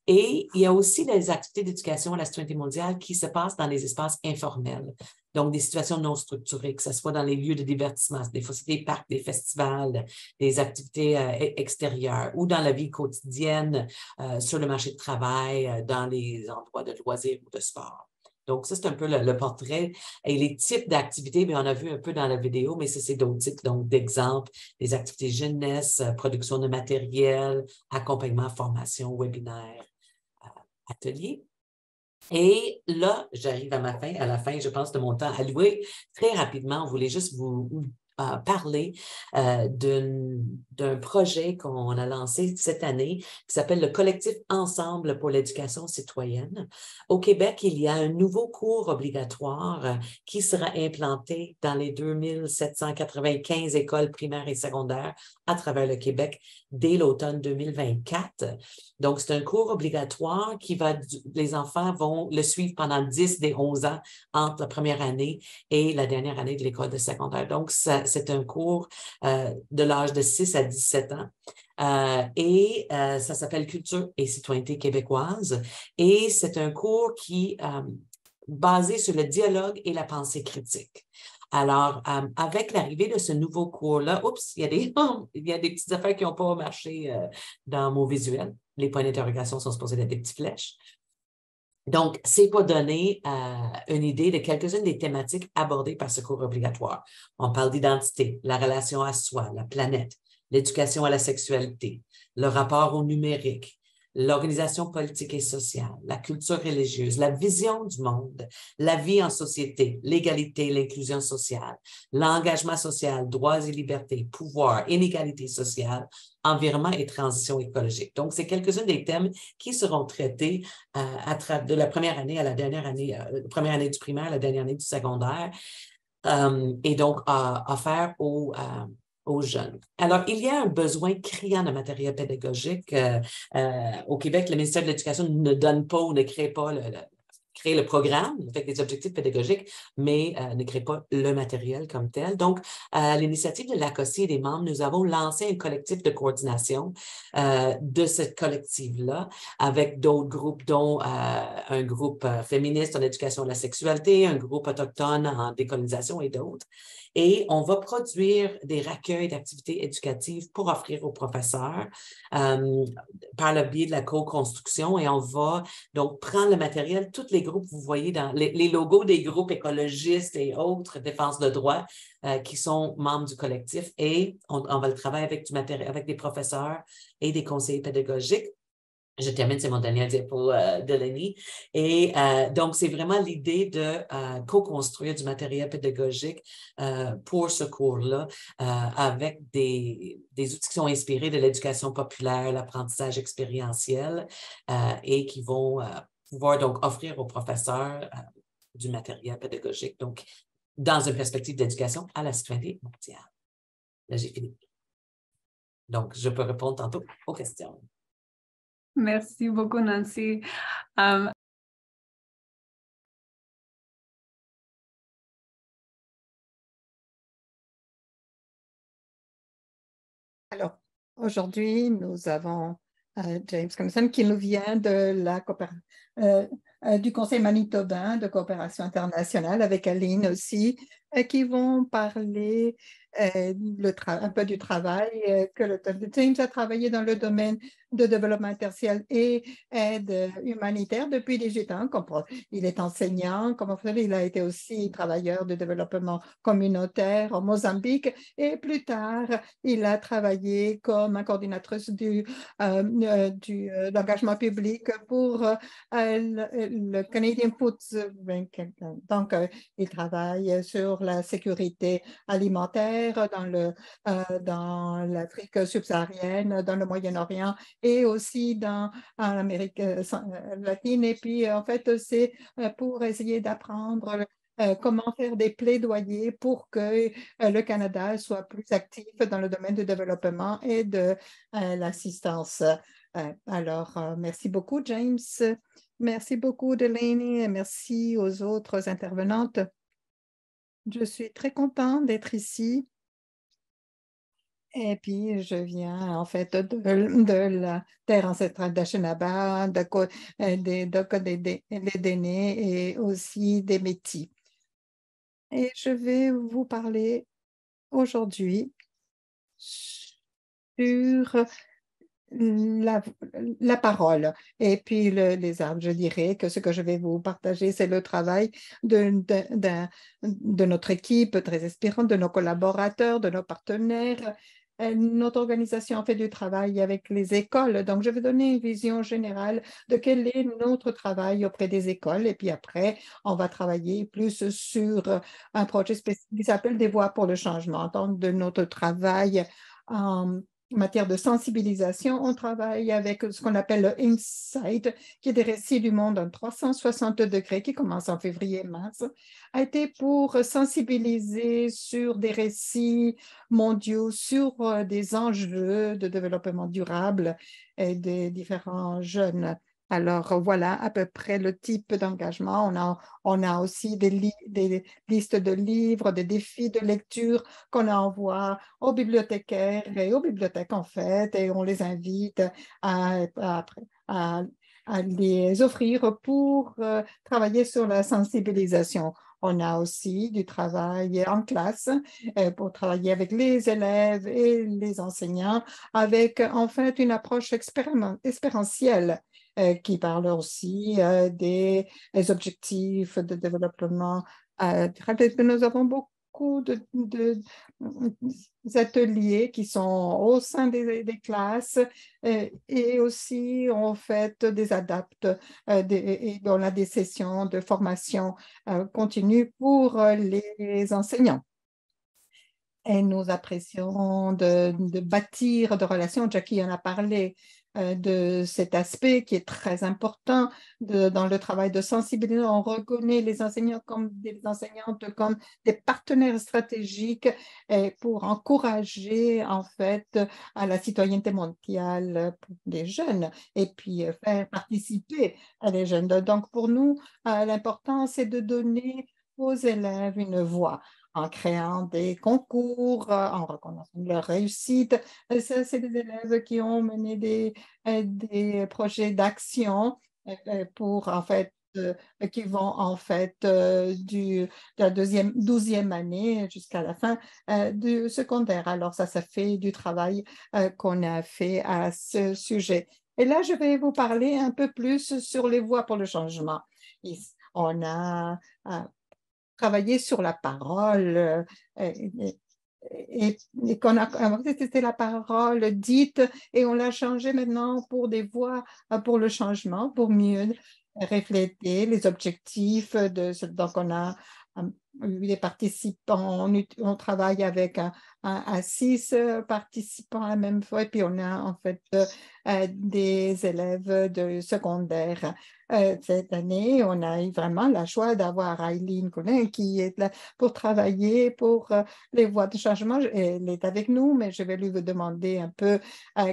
D: Et il y a aussi des activités d'éducation à la citoyenneté mondiale qui se passent dans les espaces informels. Donc, des situations non structurées, que ce soit dans les lieux de divertissement, des fois c'est des parcs, des festivals, des activités extérieures ou dans la vie quotidienne, sur le marché de travail, dans les endroits de loisirs ou de sport. Donc, ça, c'est un peu le portrait. Et les types d'activités, bien, on a vu un peu dans la vidéo, mais ça, c'est d'autres types, donc d'exemples, des activités jeunesse, production de matériel, accompagnement, formation, webinaire, atelier. Et là, j'arrive à la fin, je pense, de mon temps alloué. Très rapidement, on voulait juste vous parler d'un projet qu'on a lancé cette année qui s'appelle le collectif Ensemble pour l'éducation citoyenne. Au Québec, il y a un nouveau cours obligatoire qui sera implanté dans les 2795 écoles primaires et secondaires à travers le Québec dès l'automne 2024. Donc, c'est un cours obligatoire qui les enfants vont le suivre pendant 10 des 11 ans entre la première année et la dernière année de l'école de secondaire. Donc, c'est un cours de l'âge de 6 à 17 ans. Ça s'appelle Culture et citoyenneté québécoise. Et c'est un cours qui basé sur le dialogue et la pensée critique. Alors, avec l'arrivée de ce nouveau cours-là, il y a des petites affaires qui n'ont pas marché dans mon visuel. Les points d'interrogation sont supposés être des petites flèches. Donc, c'est pour donner une idée de quelques-unes des thématiques abordées par ce cours obligatoire. On parle d'identité, la relation à soi, la planète, l'éducation à la sexualité, le rapport au numérique, l'organisation politique et sociale, la culture religieuse, la vision du monde, la vie en société, l'égalité, l'inclusion sociale, l'engagement social, droits et libertés, pouvoir, inégalité sociale, environnement et transition écologique. Donc, c'est quelques-uns des thèmes qui seront traités de la première année à la dernière année, première année du primaire à la dernière année du secondaire, et donc offerts aux jeunes. Alors, il y a un besoin criant de matériel pédagogique. Au Québec, le ministère de l'Éducation ne donne pas ou ne crée pas crée le programme avec des objectifs pédagogiques, mais ne crée pas le matériel comme tel. Donc, à l'initiative de l'ACOSI et des membres, nous avons lancé un collectif de coordination de ce collectif-là avec d'autres groupes, dont un groupe féministe en éducation à la sexualité, un groupe autochtone en décolonisation et d'autres. Et on va produire des recueils d'activités éducatives pour offrir aux professeurs par le biais de la co-construction, et on va donc prendre le matériel, tous les groupes, vous voyez dans les logos des groupes écologistes et autres, défense de droits, qui sont membres du collectif, et on va le travailler avec du matériel, avec des professeurs et des conseillers pédagogiques. Je termine, c'est mon dernier diapo de Lenny. Et donc, c'est vraiment l'idée de co-construire du matériel pédagogique pour ce cours-là avec des outils qui sont inspirés de l'éducation populaire, l'apprentissage expérientiel et qui vont pouvoir donc offrir aux professeurs du matériel pédagogique, donc dans une perspective d'éducation à la citoyenneté mondiale. Là, j'ai fini. Donc, je peux répondre tantôt aux questions.
C: Merci beaucoup, Nancy.
A: Alors, aujourd'hui, nous avons James Comson qui nous vient de du Conseil manitobain de coopération internationale, avec Aline aussi, qui vont parler un peu du travail que le James a travaillé dans le domaine de développement tertiaire et aide humanitaire depuis 18 ans. Il est enseignant, comme il a été aussi travailleur de développement communautaire au Mozambique et plus tard, il a travaillé comme coordinatrice d'engagement public pour le Canadian Food Bank. Donc, il travaille sur la sécurité alimentaire dans l'Afrique subsaharienne, dans le Moyen-Orient et aussi en Amérique latine. Et puis, en fait, c'est pour essayer d'apprendre comment faire des plaidoyers pour que le Canada soit plus actif dans le domaine du développement et de l'assistance. Alors, merci beaucoup, James. Merci beaucoup, Delaney, et merci aux autres intervenantes. Je suis très contente d'être ici. Et puis, je viens en fait de la terre ancestrale d'Anishinaabe, des Déné et aussi des Métis. Et je vais vous parler aujourd'hui sur la parole et puis les arbres. Je dirais que ce que je vais vous partager, c'est le travail de notre équipe très inspirante, de nos collaborateurs, de nos partenaires. Notre organisation fait du travail avec les écoles. Donc, je vais donner une vision générale de quel est notre travail auprès des écoles. Et puis après, on va travailler plus sur un projet spécifique qui s'appelle Des voix pour le changement. Donc, de notre travail en matière de sensibilisation, on travaille avec ce qu'on appelle le Insight, qui est des récits du monde en 360 degrés, qui commence en février-mars, a été pour sensibiliser sur des récits mondiaux, sur des enjeux de développement durable et des différents jeunes. Alors, voilà à peu près le type d'engagement. On a aussi des listes de livres, des défis de lecture qu'on envoie aux bibliothécaires et aux bibliothèques, en fait, et on les invite à les offrir pour travailler sur la sensibilisation. On a aussi du travail en classe pour travailler avec les élèves et les enseignants avec, en fait, une approche expérientielle qui parle aussi des objectifs de développement. Nous avons beaucoup d'ateliers qui sont au sein des classes et aussi on fait des adaptes et on a des sessions de formation continue pour les enseignants. Et nous apprécions de bâtir de relations. Jackie en a parlé de cet aspect qui est très important dans le travail de sensibilisation. On reconnaît les enseignants comme des enseignantes comme des partenaires stratégiques pour encourager en fait à la citoyenneté mondiale des jeunes et puis faire participer les jeunes. Donc pour nous, l'important c'est de donner aux élèves une voix en créant des concours, en reconnaissant leur réussite. C'est des élèves qui ont mené des projets d'action pour, en fait, qui vont en fait de la 12e année jusqu'à la fin du secondaire. Alors ça fait du travail qu'on a fait à ce sujet. Et là, je vais vous parler un peu plus sur les voies pour le changement. On a travailler sur la parole et qu'on a, c'était la parole dite et on l'a changé maintenant pour des voix pour le changement, pour mieux refléter les objectifs donc on a eu des participants, on travaille avec à 6 participants à la même fois et puis on a en fait des élèves de secondaire. Cette année, on a eu vraiment la joie d'avoir Aileen Collin qui est là pour travailler pour les voies de changement. Elle est avec nous, mais je vais lui demander un peu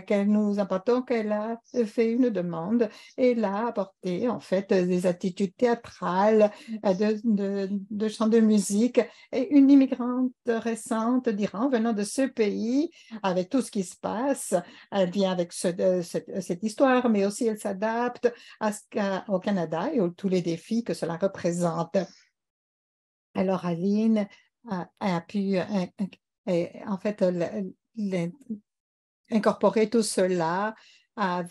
A: qu'elle nous apporte. Elle a fait une demande et elle a apporté en fait des attitudes théâtrales, de chant de musique et une immigrante récente d'Iran venant de ce pays avec tout ce qui se passe. Elle vient avec cette histoire, mais aussi elle s'adapte au Canada et tous les défis que cela représente. Alors, Aline a pu en fait incorporer tout cela à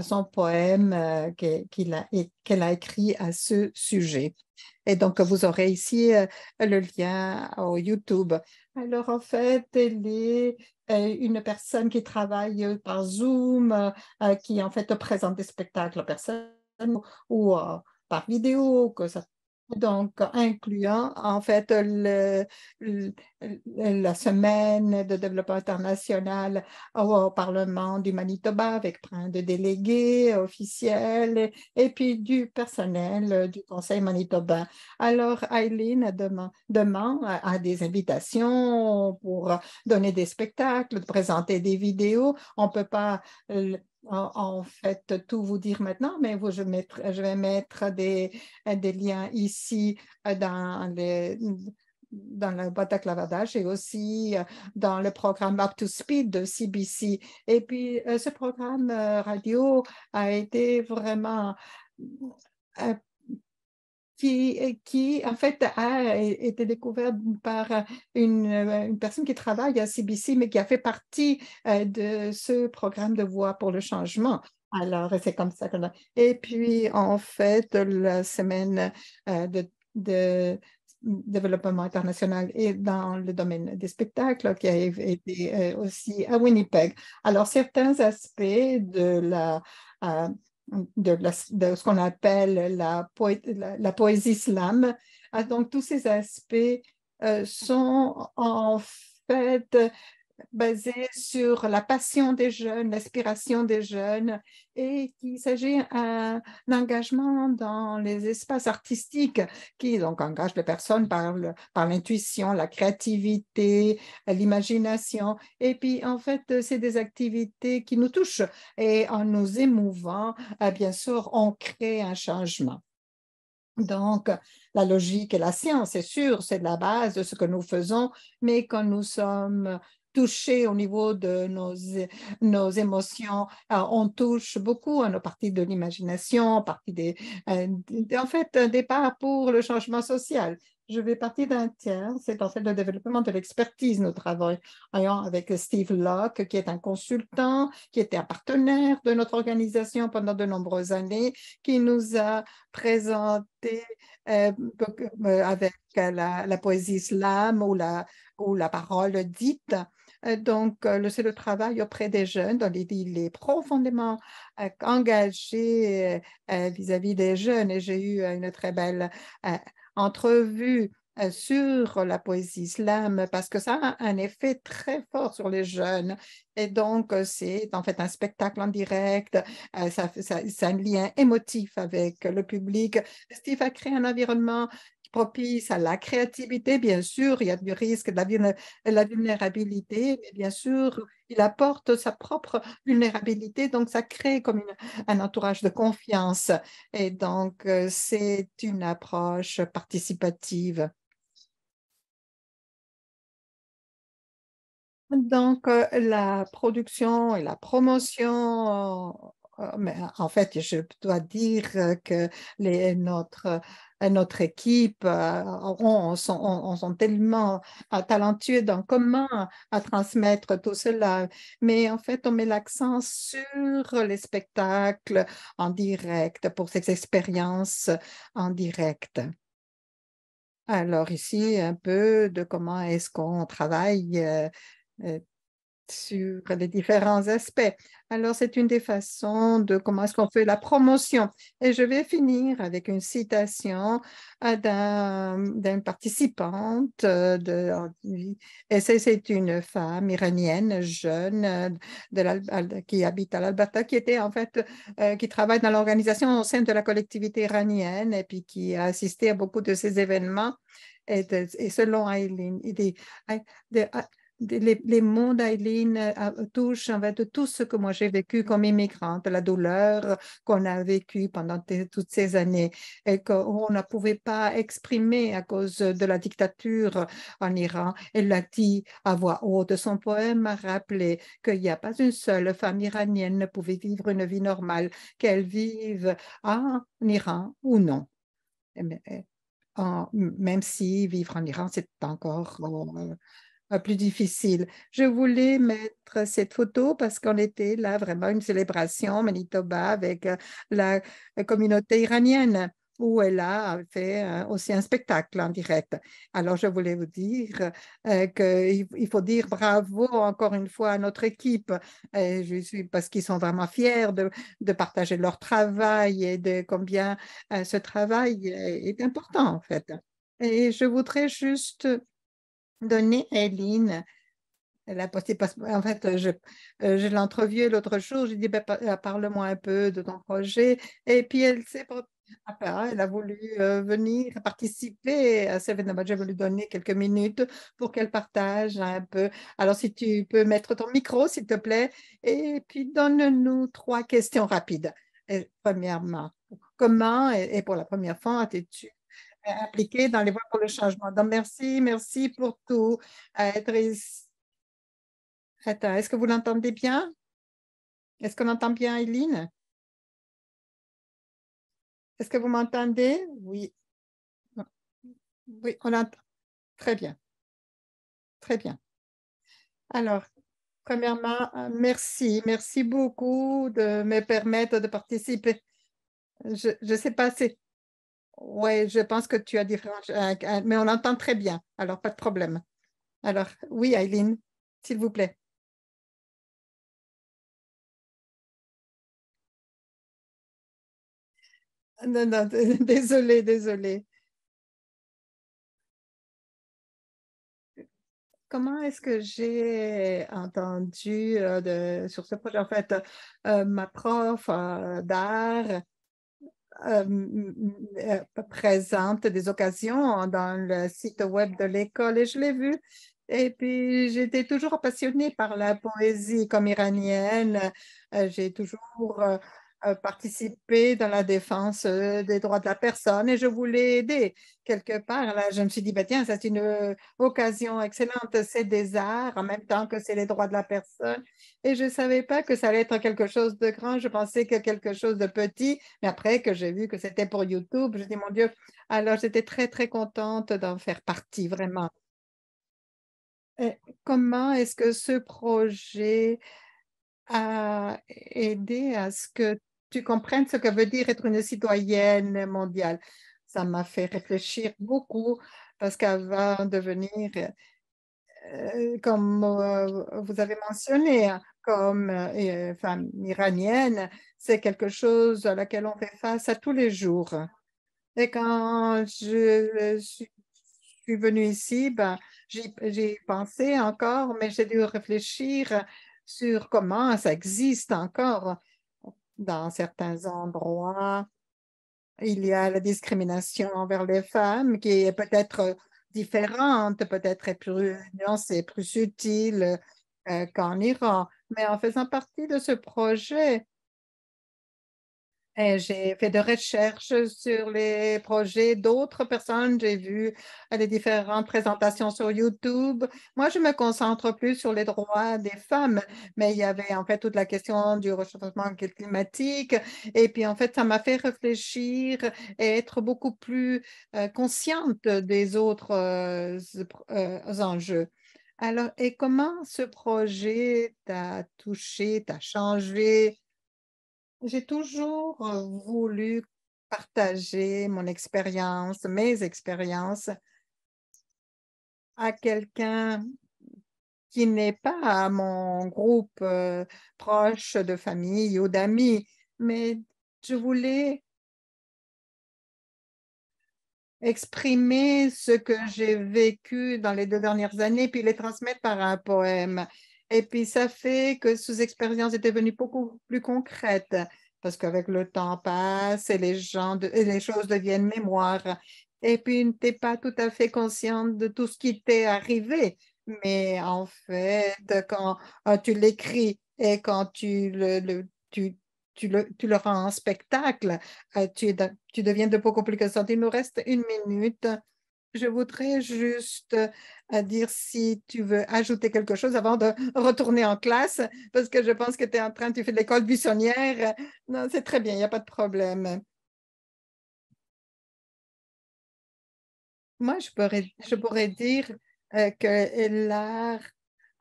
A: son poème qu'elle a écrit à ce sujet. Et donc, vous aurez ici le lien au YouTube. Alors, en fait, elle est une personne qui travaille par Zoom, qui, en fait, présente des spectacles aux personnes ou par vidéo, que ça donc, incluant en fait la semaine de développement international au Parlement du Manitoba avec plein de délégués officiels et puis du personnel du Conseil manitobain. Alors, Eileen demande à des invitations pour donner des spectacles, présenter des vidéos. On ne peut pas en fait tout vous dire maintenant, mais je vais mettre des liens ici dans la boîte à clavardage et aussi dans le programme Up to Speed de CBC. Et puis, ce programme radio a été vraiment qui en fait a été découvert par une personne qui travaille à CBC, mais qui a fait partie de ce programme de Voix pour le changement. Alors, c'est comme ça qu'on a. Et puis, en fait, la semaine de développement international et dans le domaine des spectacles qui a été aussi à Winnipeg. Alors, certains aspects de ce qu'on appelle la poésie slam. Donc, tous ces aspects sont en fait basés sur la passion des jeunes, l'inspiration des jeunes, et qu'il s'agit d'un engagement dans les espaces artistiques qui donc engagent les personnes par l'intuition, la créativité, l'imagination. Et puis, en fait, c'est des activités qui nous touchent et en nous émouvant, bien sûr, on crée un changement. Donc, la logique et la science, c'est sûr, c'est la base de ce que nous faisons, mais quand nous sommes touchés au niveau de nos émotions, on touche beaucoup à nos parties de l'imagination, en fait, un départ pour le changement social. Je vais partir d'un tiers, c'est en fait le développement de l'expertise. Nous travaillons avec Steve Locke, qui est un consultant, qui était un partenaire de notre organisation pendant de nombreuses années, qui nous a présenté avec la poésie slam ou la parole dite. Donc, c'est le travail auprès des jeunes. Donc, il est profondément engagé vis-à-vis des jeunes et j'ai eu une très belle entrevue sur la poésie slam parce que ça a un effet très fort sur les jeunes. Et donc, c'est en fait un spectacle en direct, c'est un lien émotif avec le public. Steve a créé un environnement propice à la créativité, bien sûr, il y a du risque de la vulnérabilité, mais bien sûr, il apporte sa propre vulnérabilité, donc ça crée comme un entourage de confiance. Et donc, c'est une approche participative. Donc, la production et la promotion, mais en fait, je dois dire que notre équipe sont tellement talentueux dans comment transmettre tout cela. Mais en fait, on met l'accent sur les spectacles en direct pour ces expériences en direct. Alors ici, un peu de comment est-ce qu'on travaille sur les différents aspects. Alors, c'est une des façons de comment est-ce qu'on fait la promotion. Et je vais finir avec une citation d'une participante et c'est une femme iranienne, jeune, qui habite à l'Alberta, qui était en fait, qui travaille dans l'organisation au sein de la collectivité iranienne et puis qui a assisté à beaucoup de ces événements. Et selon Eileen, les mots d'Eileen touchent en fait tout ce que moi j'ai vécu comme immigrante, la douleur qu'on a vécue pendant toutes ces années et qu'on ne pouvait pas exprimer à cause de la dictature en Iran. Elle l'a dit à voix haute. Son poème a rappelé qu'il n'y a pas une seule femme iranienne ne pouvait vivre une vie normale, qu'elle vive en Iran ou non. même si vivre en Iran, c'est encore plus difficile. Je voulais mettre cette photo parce qu'on était là vraiment une célébration Manitoba avec la communauté iranienne où elle a fait aussi un spectacle en direct. Alors, je voulais vous dire qu'il faut dire bravo encore une fois à notre équipe. Parce qu'ils sont vraiment fiers de partager leur travail et de combien ce travail est important en fait. Et je voudrais juste donner à Eileen la possibilité. En fait, je l'ai entrevue l'autre jour. Je lui ai dit, ben, parle-moi un peu de ton projet. Et puis, elle s'est elle a voulu venir participer à cet événement. Je vais lui donner quelques minutes pour qu'elle partage un peu. Alors, si tu peux mettre ton micro, s'il te plaît, et puis donne-nous 3 questions rapides. Premièrement, comment, et pour la première fois, es-tu impliqué dans les voies pour le changement? Donc, merci pour tout. Être ici. Attends, est-ce que vous l'entendez bien? Est-ce qu'on entend bien, Eileen? Est-ce que vous m'entendez? Oui. Oui, on entend. Très bien. Très bien. Alors, premièrement, merci. Merci beaucoup de me permettre de participer. Je ne sais pas si... Oui, je pense que tu as différents... mais on entend très bien. Alors, pas de problème. Alors, oui, Eileen, s'il vous plaît. Non, non, désolé. Comment est-ce que j'ai entendu sur ce projet? En fait, ma prof d'art présente des occasions dans le site web de l'école et je l'ai vu. Et puis, j'étais toujours passionnée par la poésie comme iranienne. J'ai toujours participé dans la défense des droits de la personne et je voulais aider quelque part. Là, je me suis dit, bah, tiens, c'est une occasion excellente. C'est des arts en même temps que c'est les droits de la personne. Et je ne savais pas que ça allait être quelque chose de grand. Je pensais que quelque chose de petit. Mais après que j'ai vu que c'était pour YouTube, je dis, mon Dieu, alors j'étais très contente d'en faire partie, vraiment. Et comment est-ce que ce projet a aidé à ce que tu comprennes ce que veut dire être une citoyenne mondiale? Ça m'a fait réfléchir beaucoup parce qu'avant de venir, comme vous avez mentionné, hein, comme femme iranienne, c'est quelque chose à laquelle on fait face à tous les jours. Et quand je suis venue ici, ben, j'y pensé encore, mais j'ai dû réfléchir sur comment ça existe encore dans certains endroits. Il y a la discrimination envers les femmes qui est peut-être différente, peut-être plus nuancée, plus subtile qu'en Iran. Mais en faisant partie de ce projet, et j'ai fait des recherches sur les projets d'autres personnes. J'ai vu les différentes présentations sur YouTube. Moi, je me concentre plus sur les droits des femmes, mais il y avait en fait toute la question du réchauffement climatique. Et puis, en fait, ça m'a fait réfléchir et être beaucoup plus consciente des autres enjeux. Alors, et comment ce projet t'a touché, t'a changé? J'ai toujours voulu partager mon expérience, mes expériences à quelqu'un qui n'est pas à mon groupe proche de famille ou d'amis, mais je voulais exprimer ce que j'ai vécu dans les 2 dernières années, puis les transmettre par un poème. Et puis ça fait que ces expériences étaient devenues beaucoup plus concrètes, parce qu'avec le temps passe et et les choses deviennent mémoire. Et puis tu n'es pas tout à fait consciente de tout ce qui t'est arrivé, mais en fait, quand tu l'écris et quand tu le rends en spectacle, tu deviens de beaucoup plus conscient. Il nous reste 1 minute. Je voudrais juste dire si tu veux ajouter quelque chose avant de retourner en classe, parce que je pense que tu fais de l'école buissonnière. Non, c'est très bien, il n'y a pas de problème. moi, je pourrais dire que l'art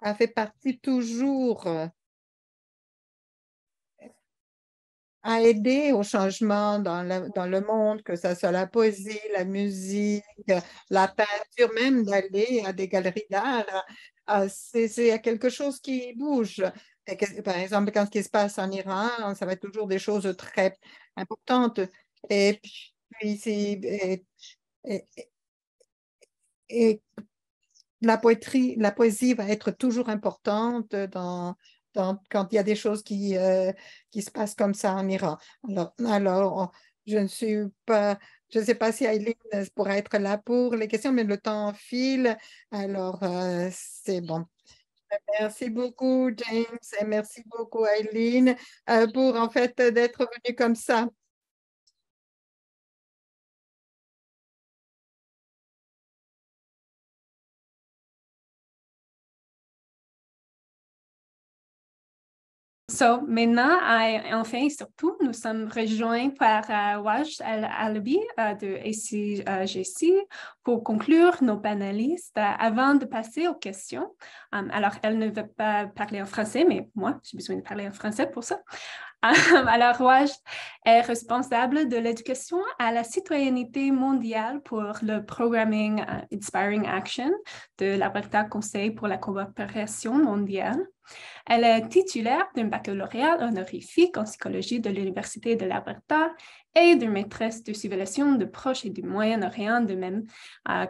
A: a fait partie toujours à aider au changement dans le monde, que ce soit la poésie, la musique, la peinture, même d'aller à des galeries d'art. C'est quelque chose qui bouge. Par exemple, quand ce qui se passe en Iran, ça va être toujours des choses très importantes. Et puis, et- et la poésie va être toujours importante quand il y a des choses qui se passent comme ça en Iran. Je ne sais pas si Aileen pourra être là pour les questions, mais le temps file. Alors, c'est bon. Merci beaucoup, James, et merci beaucoup, Aileen, pour en fait d'être venu comme ça.
C: Maintenant, enfin et surtout, nous sommes rejoints par Wajd Al-Alabi de ACGC pour conclure nos panélistes avant de passer aux questions. Alors, elle ne veut pas parler en français, mais moi, j'ai besoin de parler en français pour ça. Alors, Wajd est responsable de l'éducation à la citoyenneté mondiale pour le Programming Inspiring Action de l'Alberta Conseil pour la coopération mondiale. Elle est titulaire d'un baccalauréat honorifique en psychologie de l'Université de l'Alberta et d'une maîtresse de civilisation de Proche et du Moyen-Orient, de même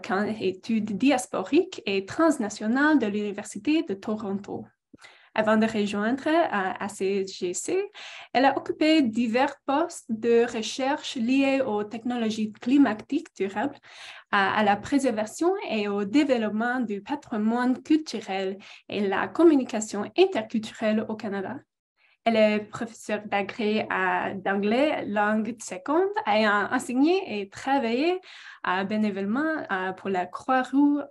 C: qu'en études diasporiques et transnationales de l'Université de Toronto. Avant de rejoindre ACGC, elle a occupé divers postes de recherche liés aux technologies climatiques durables, à la préservation et au développement du patrimoine culturel et la communication interculturelle au Canada. Elle est professeure d'anglais langue seconde et a enseigné et travaillé bénévolement pour la Croix-Rouge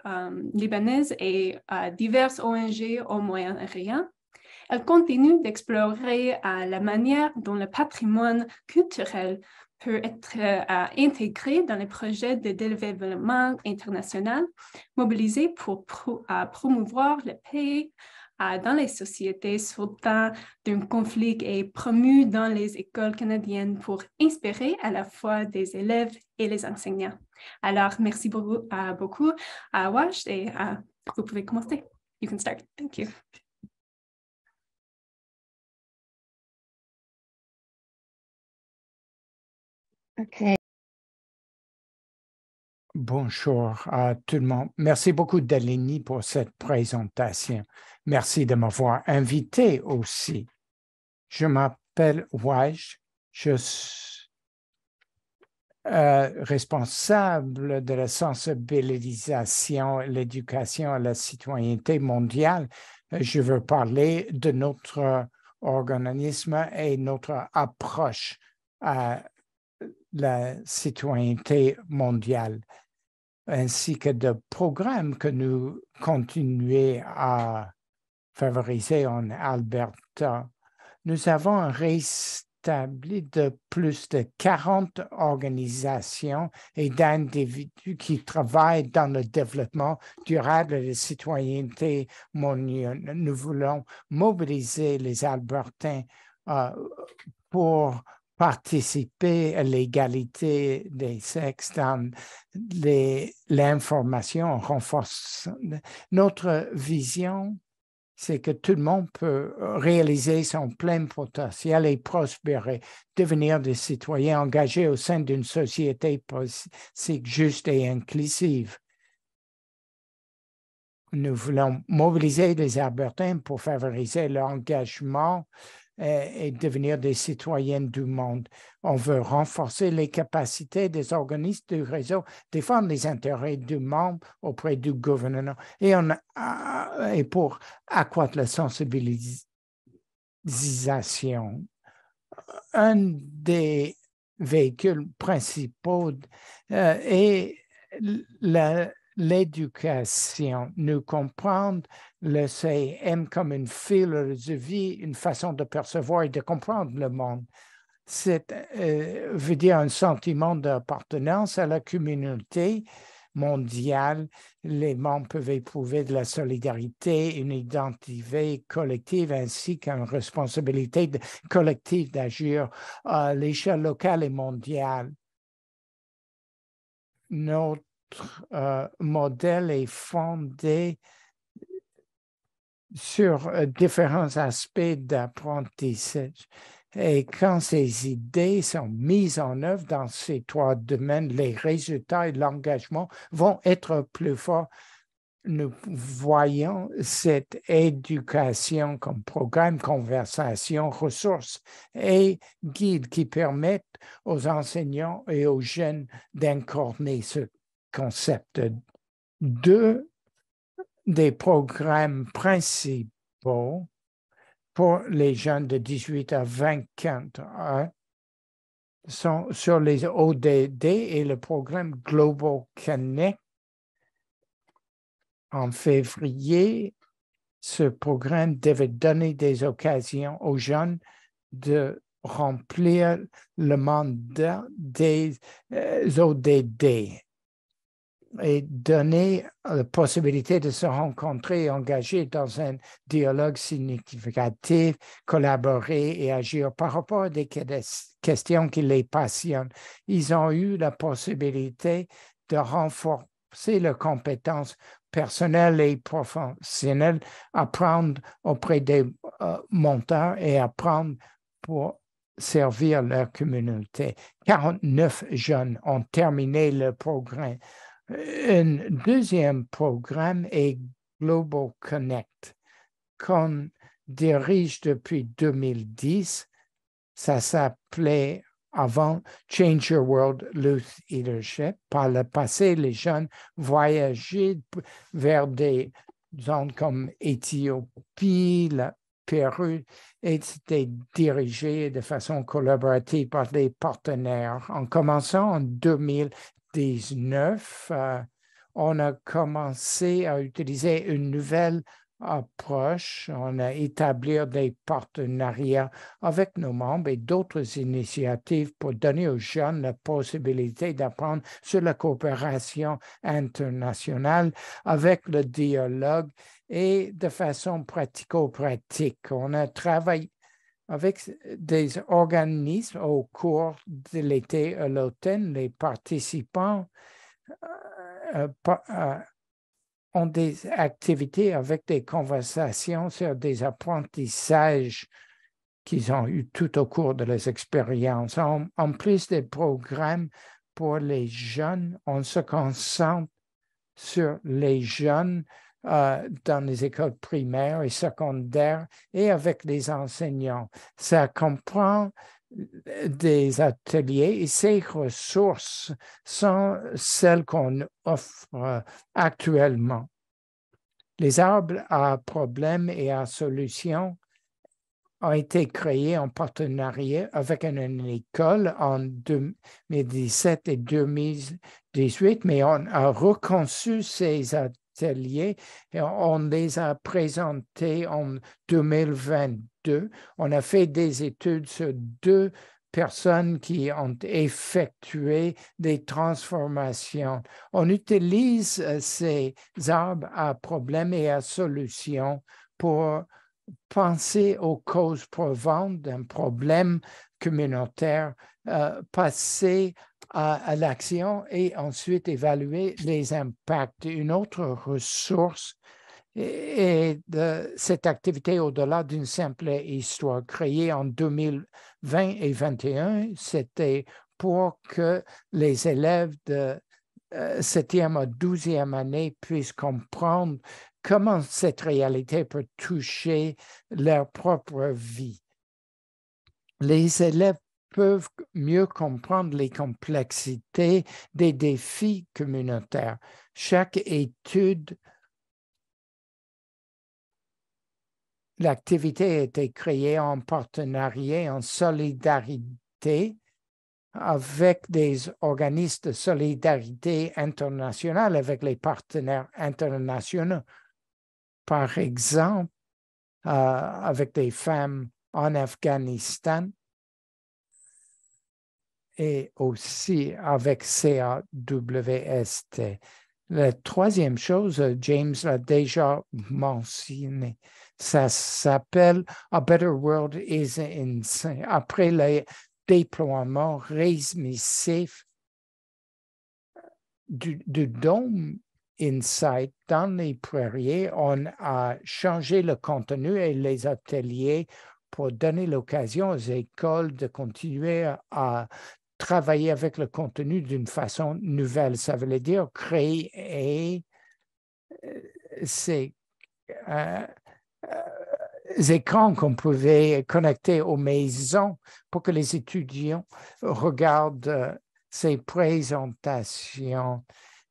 C: libanaise et diverses ONG au Moyen-Orient. Elle continue d'explorer la manière dont le patrimoine culturel peut être intégré dans les projets de développement international, mobilisés pour promouvoir la paix dans les sociétés sortant d'un conflit et promu dans les écoles canadiennes pour inspirer à la fois des élèves et les enseignants. Alors, merci beaucoup, Wajd, et vous pouvez commencer. You can start. Thank you.
A: OK.
B: Bonjour à tout le monde. Merci beaucoup, Delaney, pour cette présentation. Merci de m'avoir invité aussi. Je m'appelle Wajd. Je suis responsable de la sensibilisation et l'éducation à la citoyenneté mondiale. Je veux parler de notre organisme et notre approche à la citoyenneté mondiale, ainsi que de programmes que nous continuons à favoriser en Alberta. Nous avons rétabli de plus de 40 organisations et d'individus qui travaillent dans le développement durable et la citoyenneté mondiale. Nous voulons mobiliser les Albertains pour participer à l'égalité des sexes dans l'information renforce. Notre vision, c'est que tout le monde peut réaliser son plein potentiel et prospérer, devenir des citoyens engagés au sein d'une société juste et inclusive. Nous voulons mobiliser les Albertains pour favoriser leur engagement et devenir des citoyens du monde. On veut renforcer les capacités des organismes du réseau, défendre les intérêts du monde auprès du gouvernement et pour accroître la sensibilisation. Un des véhicules principaux est l'éducation. Nous comprendre le CM comme une philosophie de vie, une façon de percevoir et de comprendre le monde. C'est veut dire un sentiment d'appartenance à la communauté mondiale, les membres peuvent éprouver de la solidarité, une identité collective ainsi qu'une responsabilité collective d'agir à l'échelle locale et mondiale. Notre modèle est fondé sur différents aspects d'apprentissage. Et quand ces idées sont mises en œuvre dans ces trois domaines, les résultats et l'engagement vont être plus forts. Nous voyons cette éducation comme programme, conversation, ressources et guides qui permettent aux enseignants et aux jeunes d'incarner ce concept. Deux des programmes principaux pour les jeunes de 18 à 24 ans sont sur les ODD et le programme Global Connect. En février, ce programme devait donner des occasions aux jeunes de remplir le mandat des ODD et donner la possibilité de se rencontrer et engager dans un dialogue significatif, collaborer et agir par rapport à des questions qui les passionnent. Ils ont eu la possibilité de renforcer leurs compétences personnelles et professionnelles, apprendre auprès des mentors et apprendre pour servir leur communauté. 49 jeunes ont terminé le programme. Un deuxième programme est Global Connect, qu'on dirige depuis 2010. Ça s'appelait avant Change Your World Youth Leadership. Par le passé, les jeunes voyageaient vers des zones comme Éthiopie, le Pérou, et c'était dirigé de façon collaborative par des partenaires. En commençant en 2019, on a commencé à utiliser une nouvelle approche. On a établi des partenariats avec nos membres et d'autres initiatives pour donner aux jeunes la possibilité d'apprendre sur la coopération internationale avec le dialogue et de façon pratico-pratique. On a travaillé avec des organismes au cours de l'été à l'automne. Les participants ont des activités avec des conversations sur des apprentissages qu'ils ont eus tout au cours de leurs expériences. En plus des programmes pour les jeunes, on se concentre sur les jeunes dans les écoles primaires et secondaires et avec les enseignants. Ça comprend des ateliers et ces ressources sont celles qu'on offre actuellement. Les arbres à problèmes et à solutions ont été créés en partenariat avec une école en 2017 et 2018, mais on a reconçu ces ateliers et on les a présentés en 2022. On a fait des études sur 2 personnes qui ont effectué des transformations. On utilise ces arbres à problèmes et à solutions pour penser aux causes profondes d'un problème communautaire, passer à l'action et ensuite évaluer les impacts. Une autre ressource est de cette activité au-delà d'une simple histoire créée en 2020 et 2021. C'était pour que les élèves de 7e à 12e année puissent comprendre comment cette réalité peut toucher leur propre vie. Les élèves peuvent mieux comprendre les complexités des défis communautaires. Chaque étude, l'activité a été créée en partenariat, en solidarité avec des organismes de solidarité internationale, avec les partenaires internationaux. Par exemple, avec des femmes en Afghanistan et aussi avec CAWST. La troisième chose, James l'a déjà mentionné, ça s'appelle A Better World is in. Après le déploiement rémissif du Dôme Insight dans les prairies, on a changé le contenu et les ateliers pour donner l'occasion aux écoles de continuer à travailler avec le contenu d'une façon nouvelle. Ça veut dire créer ces écrans qu'on pouvait connecter aux maisons pour que les étudiants regardent ces présentations.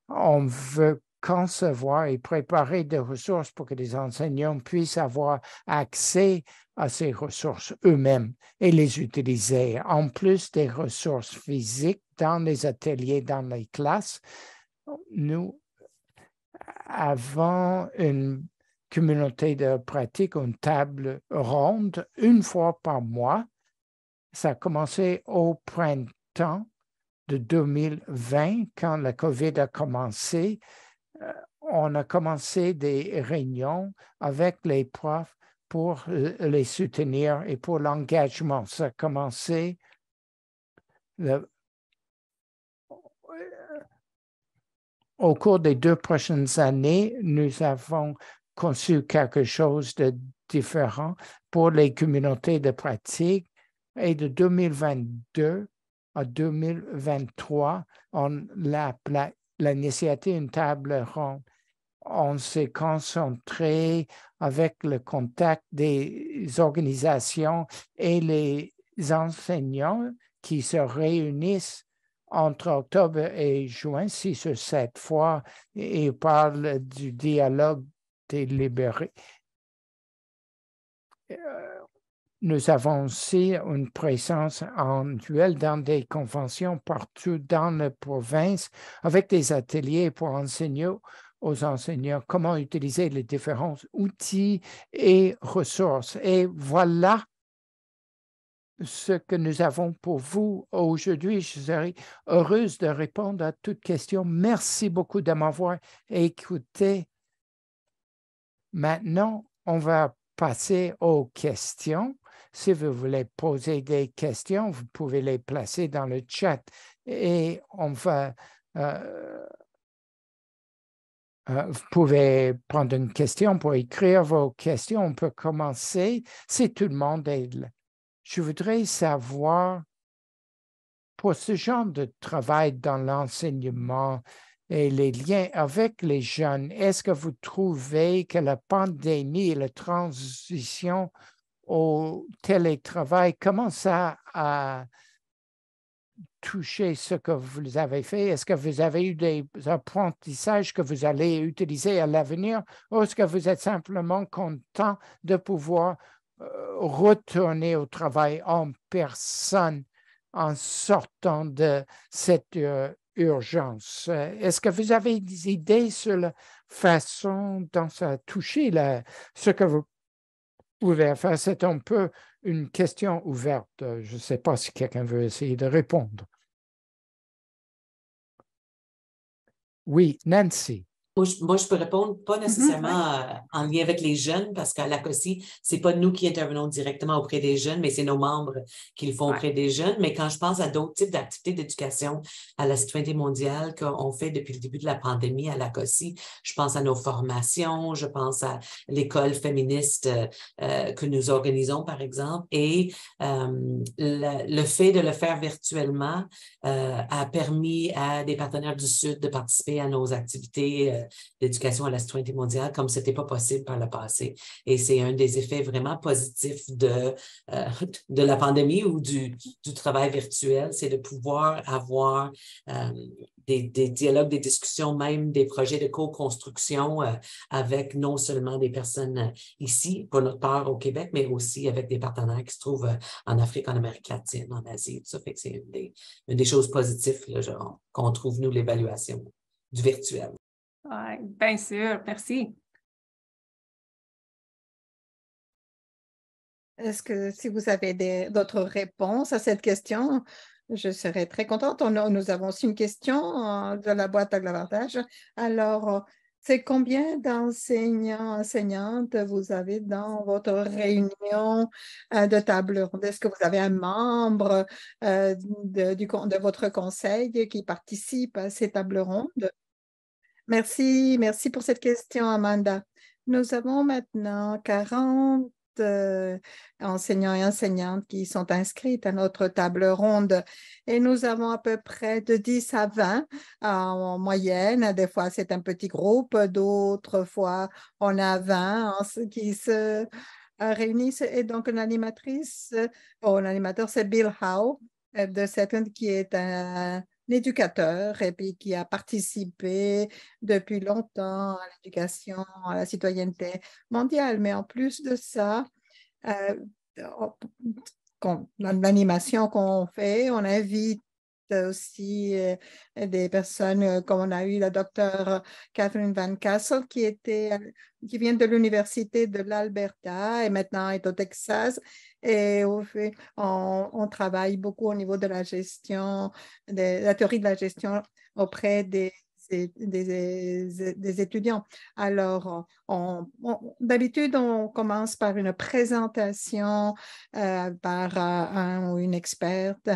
B: On veut concevoir et préparer des ressources pour que les enseignants puissent avoir accès à ces ressources eux-mêmes et les utiliser. En plus des ressources physiques dans les ateliers, dans les classes, nous avons une communauté de pratique, une table ronde une fois par mois. Ça a commencé au printemps de 2020, quand la COVID a commencé. On a commencé des réunions avec les profs pour les soutenir et pour l'engagement. Ça a commencé au cours des 2 prochaines années. Nous avons conçu quelque chose de différent pour les communautés de pratique, et de 2022 à 2023, on a l'initiative une table ronde. On s'est concentré avec le contact des organisations et les enseignants qui se réunissent entre octobre et juin, 6 ou 7 fois, et parlent du dialogue délibéré. Nous avons aussi une présence annuelle dans des conventions partout dans la province avec des ateliers pour enseigner aux enseignants comment utiliser les différents outils et ressources. Et voilà ce que nous avons pour vous aujourd'hui. Je serai heureuse de répondre à toutes questions. Merci beaucoup de m'avoir écouté. Maintenant, on va passer aux questions. Si vous voulez poser des questions, vous pouvez les placer dans le chat et on va vous pouvez prendre une question pour écrire vos questions. On peut commencer si tout le monde est là. Je voudrais savoir, pour ce genre de travail dans l'enseignement et les liens avec les jeunes, est-ce que vous trouvez que la pandémie et la transition au télétravail commence à toucher ce que vous avez fait? Est-ce que vous avez eu des apprentissages que vous allez utiliser à l'avenir, ou est-ce que vous êtes simplement content de pouvoir retourner au travail en personne en sortant de cette urgence? Est-ce que vous avez des idées sur la façon dont ça a touché ce que vous pouvez faire? C'est un peu une question ouverte. Je ne sais pas si quelqu'un veut essayer de répondre. Oui, Nancy.
D: Moi, je peux répondre pas nécessairement en lien avec les jeunes, parce qu'à la COSI, c'est pas nous qui intervenons directement auprès des jeunes, mais c'est nos membres qui le font auprès des jeunes. Mais quand je pense à d'autres types d'activités d'éducation à la citoyenneté mondiale qu'on fait depuis le début de la pandémie à la COSI, je pense à nos formations, je pense à l'école féministe que nous organisons, par exemple, et le fait de le faire virtuellement a permis à des partenaires du Sud de participer à nos activités d'éducation à la citoyenneté mondiale comme ce n'était pas possible par le passé. Et c'est un des effets vraiment positifs de la pandémie ou du travail virtuel, c'est de pouvoir avoir des dialogues, des discussions, même des projets de co-construction avec non seulement des personnes ici, pour notre part au Québec, mais aussi avec des partenaires qui se trouvent en Afrique, en Amérique latine, en Asie. Ça fait que c'est une des choses positives qu'on trouve, nous, l'évaluation du virtuel.
C: Oui, bien sûr, merci.
A: Est-ce que si vous avez d'autres réponses à cette question, Je serais très contente. Nous avons aussi une question de la boîte à clavardage. Alors, c'est combien d'enseignants, enseignantes vous avez dans votre réunion de table ronde? Est-ce que vous avez un membre de votre conseil qui participe à ces tables rondes? Merci pour cette question, Amanda. Nous avons maintenant 40 enseignants et enseignantes qui sont inscrites à notre table ronde et nous avons à peu près de 10 à 20 en moyenne. Des fois, c'est un petit groupe, d'autres fois, on a 20 qui se réunissent. Et donc, l'animateur, c'est Bill Howe de Seton, qui est un éducateur et puis qui a participé depuis longtemps à l'éducation, à la citoyenneté mondiale. Mais en plus de ça, l'animation qu'on fait, on invite aussi des personnes comme on a eu la docteure Catherine Van Castle qui vient de l'Université de l'Alberta et maintenant est au Texas. Et on travaille beaucoup au niveau de la gestion, de la théorie de la gestion auprès des étudiants. Alors, d'habitude, on commence par une présentation par un ou une experte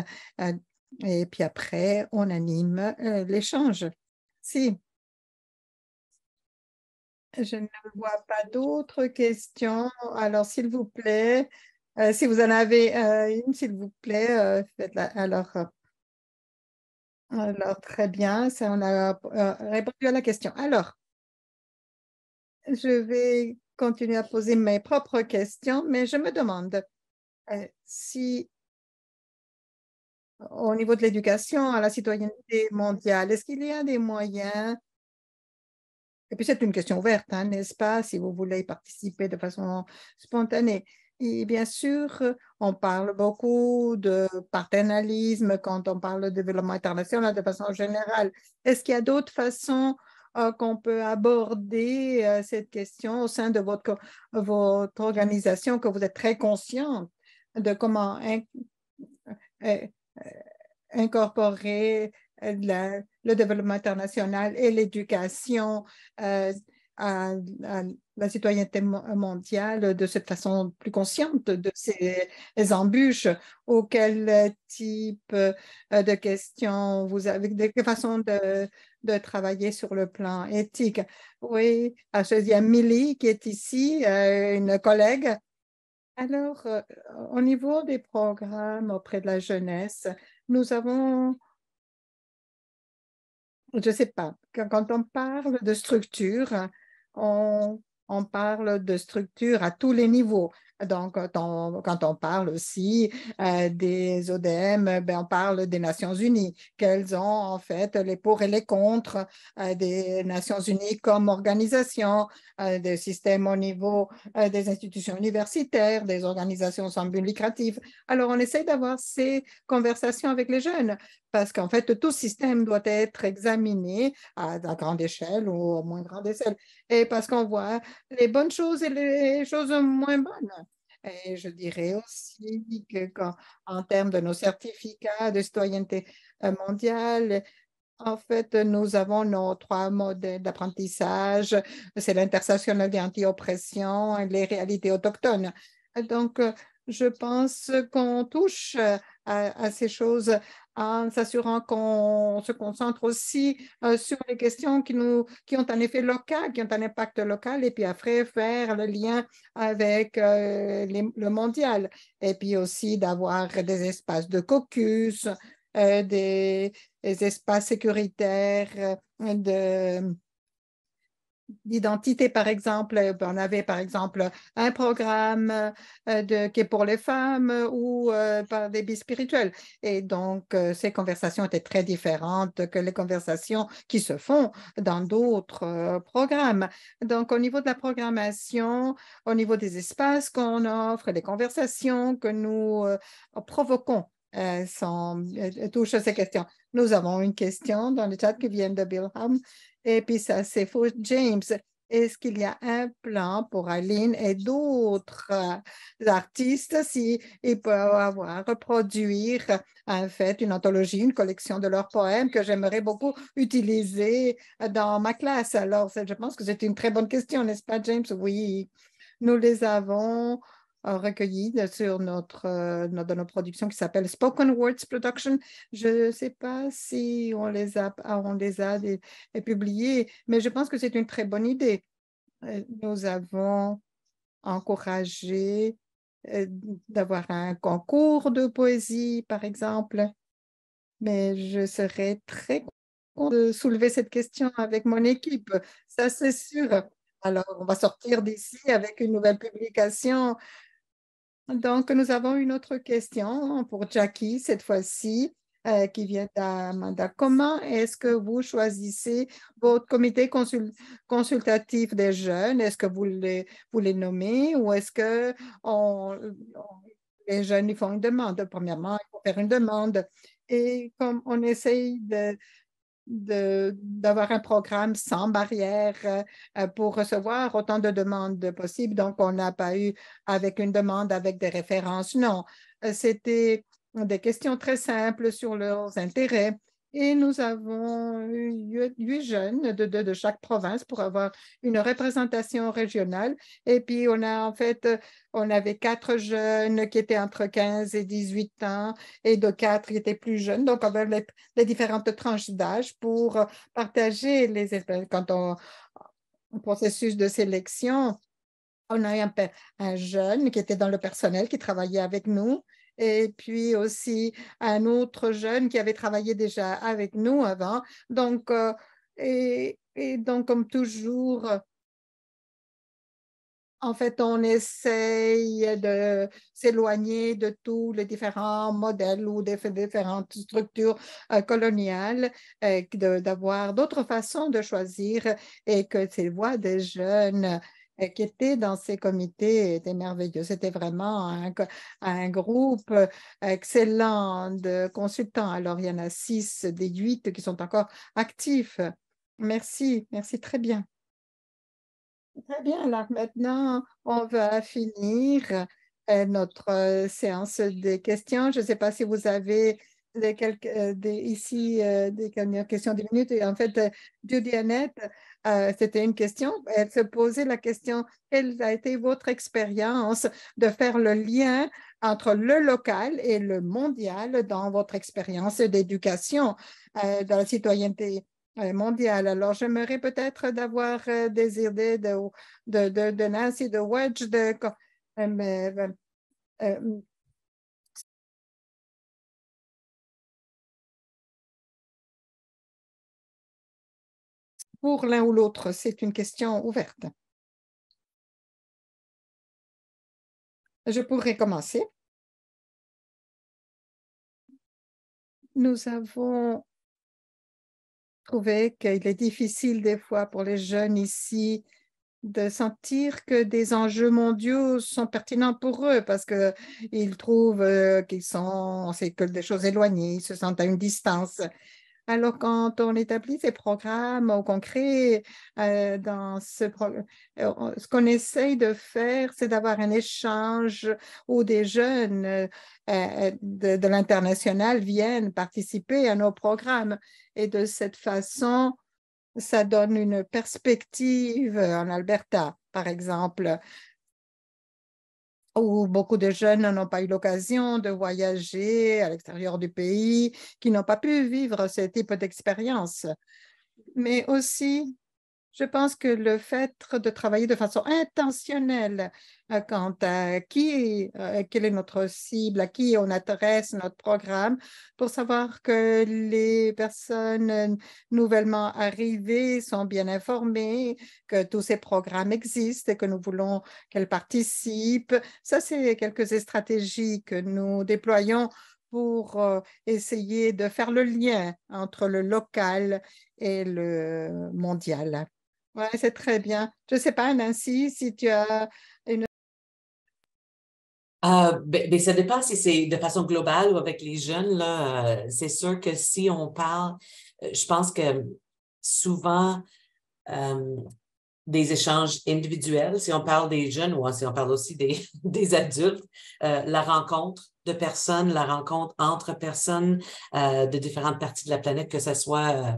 A: et puis après, on anime l'échange. Si. Je ne vois pas d'autres questions. Alors, s'il vous plaît, si vous en avez une, s'il vous plaît, faites-la. Alors, très bien, ça, on a répondu à la question. Alors, je vais continuer à poser mes propres questions, mais je me demande si, au niveau de l'éducation à la citoyenneté mondiale, est-ce qu'il y a des moyens, et puis c'est une question ouverte, hein, n'est-ce pas, si vous voulez y participer de façon spontanée. Et bien sûr, on parle beaucoup de paternalisme quand on parle de développement international de façon générale. Est-ce qu'il y a d'autres façons qu'on peut aborder cette question au sein de votre organisation, que vous êtes très consciente de comment incorporer le développement international et l'éducation à la citoyenneté mondiale de cette façon plus consciente de ces embûches, ou quel type de questions vous avez, de quelle façon de travailler sur le plan éthique. Oui, il y a Millie qui est ici, une collègue. Alors, au niveau des programmes auprès de la jeunesse, nous avons, je ne sais pas, quand on parle de structure, on parle de structure à tous les niveaux. Donc, quand on parle aussi des ODM, ben, on parle des Nations unies, quels ont en fait les pour et les contre des Nations unies comme organisation, des systèmes au niveau des institutions universitaires, des organisations sans but lucratif. Alors, on essaie d'avoir ces conversations avec les jeunes parce qu'en fait, tout système doit être examiné à grande échelle ou à moins grande échelle. Et parce qu'on voit les bonnes choses et les choses moins bonnes. Et je dirais aussi qu'en termes de nos certificats de citoyenneté mondiale, en fait, nous avons nos 3 modèles d'apprentissage. C'est l'intersectionnalité anti-oppression et les réalités autochtones. Donc, je pense qu'on touche à ces choses en s'assurant qu'on se concentre aussi sur les questions qui ont un effet local, qui ont un impact local, et puis après faire le lien avec le mondial. Et puis aussi d'avoir des espaces de caucus, des espaces sécuritaires d'identité, par exemple. On avait, par exemple, un programme qui est pour les femmes ou par des bispirituels. Et donc, ces conversations étaient très différentes que les conversations qui se font dans d'autres programmes. Donc, au niveau de la programmation, au niveau des espaces qu'on offre, des conversations que nous provoquons, touchent à ces questions. Nous avons une question dans le chat qui vient de Bill Ham. Et puis ça, c'est pour James. est-ce qu'il y a un plan pour Aline et d'autres artistes s'ils peuvent reproduire en fait une anthologie, une collection de leurs poèmes que j'aimerais beaucoup utiliser dans ma classe? Alors, je pense que c'est une très bonne question, n'est-ce pas, James? Oui, nous les avons recueillis sur dans nos productions qui s'appelle Spoken Words Production. Je ne sais pas si on les a publiés, mais je pense que c'est une très bonne idée. Nous avons encouragé d'avoir un concours de poésie, par exemple, mais je serais très contente de soulever cette question avec mon équipe, ça c'est sûr. Alors, on va sortir d'ici avec une nouvelle publication. Donc, nous avons une autre question pour Jackie, cette fois-ci, qui vient d'Amanda. Comment est-ce que vous choisissez votre comité consultatif des jeunes? Est-ce que vous les nommez ou est-ce que les jeunes ils font une demande? Premièrement, il faut faire une demande. Et comme on essaye d'avoir un programme sans barrière pour recevoir autant de demandes possibles. Donc, on n'a pas eu avec une demande avec des références. Non, c'était des questions très simples sur leurs intérêts. Et nous avons eu 8 jeunes de chaque province pour avoir une représentation régionale. Et puis, on avait 4 jeunes qui étaient entre 15 et 18 ans et 4 qui étaient plus jeunes. Donc, on avait les différentes tranches d'âge pour partager les expériences. Quand au processus de sélection, on a eu un jeune qui était dans le personnel, qui travaillait avec nous, et puis aussi un autre jeune qui avait travaillé déjà avec nous avant. Donc, et donc, comme toujours, en fait, on essaye de s'éloigner de tous les différents modèles ou des différentes structures coloniales, d'avoir d'autres façons de choisir et que ces voix des jeunes qui étaient dans ces comités étaient merveilleux. C'était vraiment un groupe excellent de consultants. Alors, il y en a 6 des 8 qui sont encore actifs. Merci, merci, très bien. Très bien, alors maintenant, on va finir notre séance des questions. Je ne sais pas si vous avez ici des questions de minutes. Et en fait, Judy Annette, c'était une question. Elle se posait la question, quelle a été votre expérience de faire le lien entre le local et le mondial dans votre expérience d'éducation de la citoyenneté mondiale? Alors, j'aimerais peut-être d'avoir des idées de Nancy, de Wedge, pour l'un ou l'autre, c'est une question ouverte. Je pourrais commencer. Nous avons trouvé qu'il est difficile des fois pour les jeunes ici de sentir que des enjeux mondiaux sont pertinents pour eux parce qu'ils trouvent c'est que des choses éloignées, ils se sentent à une distance. Alors, quand on établit ces programmes ou qu'on crée ce qu'on essaye de faire, c'est d'avoir un échange où des jeunes de l'international viennent participer à nos programmes. Et de cette façon, ça donne une perspective en Alberta, par exemple, où beaucoup de jeunes n'ont pas eu l'occasion de voyager à l'extérieur du pays, qui n'ont pas pu vivre ce type d'expérience. Mais aussi, je pense que le fait de travailler de façon intentionnelle quant à quelle est notre cible, à qui on adresse notre programme, pour savoir que les personnes nouvellement arrivées sont bien informées, que tous ces programmes existent et que nous voulons qu'elles participent. Ça, c'est quelques stratégies que nous déployons pour essayer de faire le lien entre le local et le mondial. Oui, c'est très bien. Je ne sais pas, Nancy, si tu as une...
D: Ça dépend si c'est de façon globale ou avec les jeunes. Là, c'est sûr que si on parle, je pense que souvent, des échanges individuels, si on parle des jeunes ou si on parle aussi des adultes, la rencontre de personnes, la rencontre entre personnes de différentes parties de la planète, que ce soit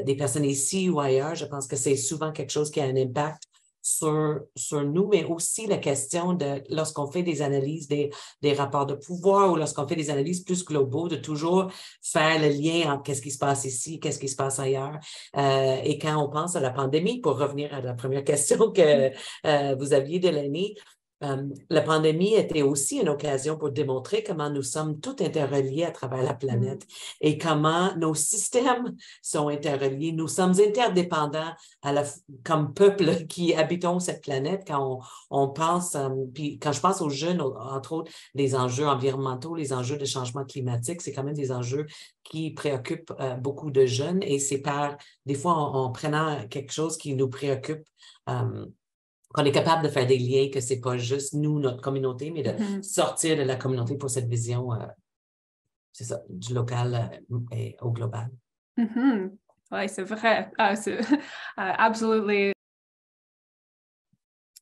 D: des personnes ici ou ailleurs. Je pense que c'est souvent quelque chose qui a un impact sur nous, mais aussi la question de, lorsqu'on fait des analyses des rapports de pouvoir ou lorsqu'on fait des analyses plus globaux, de toujours faire le lien entre qu'est-ce qui se passe ici, qu'est-ce qui se passe ailleurs. Et quand on pense à la pandémie, pour revenir à la première question que vous aviez, Delaney, la pandémie était aussi une occasion pour démontrer comment nous sommes tous interreliés à travers la planète et comment nos systèmes sont interreliés. Nous sommes interdépendants comme peuple qui habitons cette planète. Quand on pense, puis quand je pense aux jeunes, entre autres, les enjeux environnementaux, les enjeux de changement climatique, c'est quand même des enjeux qui préoccupent beaucoup de jeunes et c'est des fois, en prenant quelque chose qui nous préoccupe, qu'on est capable de faire des liens, que c'est pas juste nous, notre communauté, mais de sortir de la communauté pour cette vision, c'est ça, du local et au global.
C: Oui, c'est vrai. Absolutely.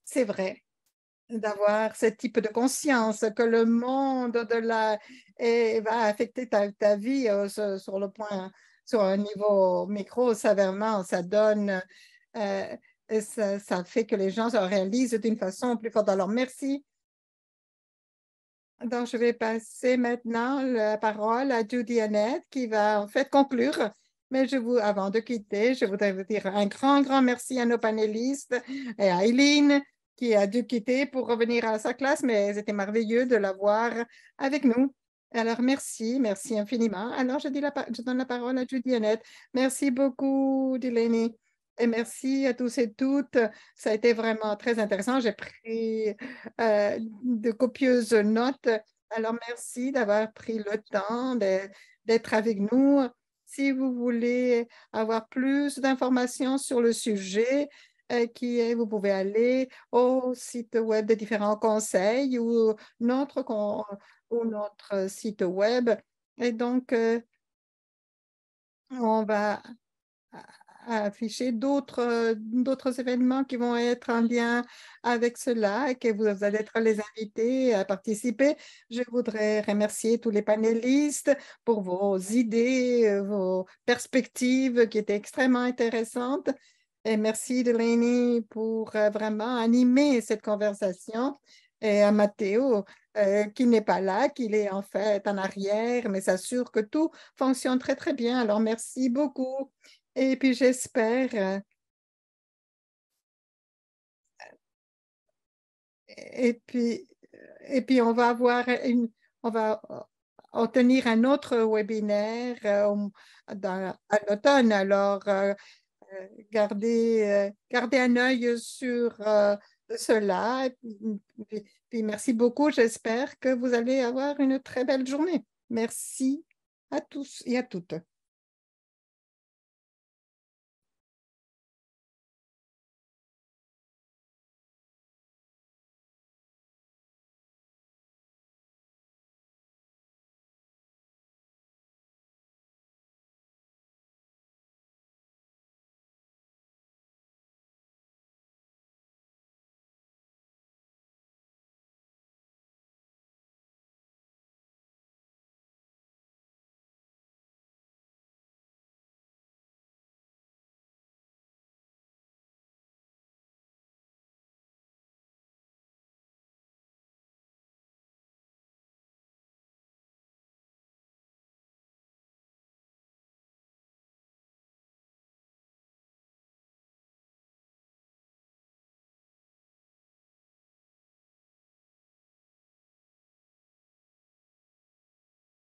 A: C'est vrai d'avoir ce type de conscience que le monde va affecter ta vie sur un niveau micro, ça donne... ça fait que les gens se réalisent d'une façon plus forte. Alors, merci. Donc, je vais passer maintenant la parole à Judy Annette qui va en fait conclure. Mais avant de quitter, je voudrais vous dire un grand merci à nos panélistes et à Eileen qui a dû quitter pour revenir à sa classe, mais c'était merveilleux de l'avoir avec nous. Alors, merci infiniment. Alors, je donne la parole à Judy Annette. Merci beaucoup, Delaney. Et merci à tous et toutes. Ça a été vraiment très intéressant. J'ai pris de copieuses notes. Alors, merci d'avoir pris le temps d'être avec nous. Si vous voulez avoir plus d'informations sur le sujet, vous pouvez aller au site web des différents conseils ou notre site web. Et donc, on va afficher d'autres événements qui vont être en lien avec cela et que vous allez être les invités à participer. Je voudrais remercier tous les panélistes pour vos idées, vos perspectives qui étaient extrêmement intéressantes. Et merci Delaney pour vraiment animer cette conversation. Et à Matteo, qui n'est pas là, qu'il est en fait en arrière, mais s'assure que tout fonctionne très, très bien. Alors, merci beaucoup. Et puis, j'espère... Et puis, on va obtenir un autre webinaire à l'automne. Alors, gardez un œil sur cela. Puis, merci beaucoup. J'espère que vous allez avoir une très belle journée. Merci à tous et à toutes.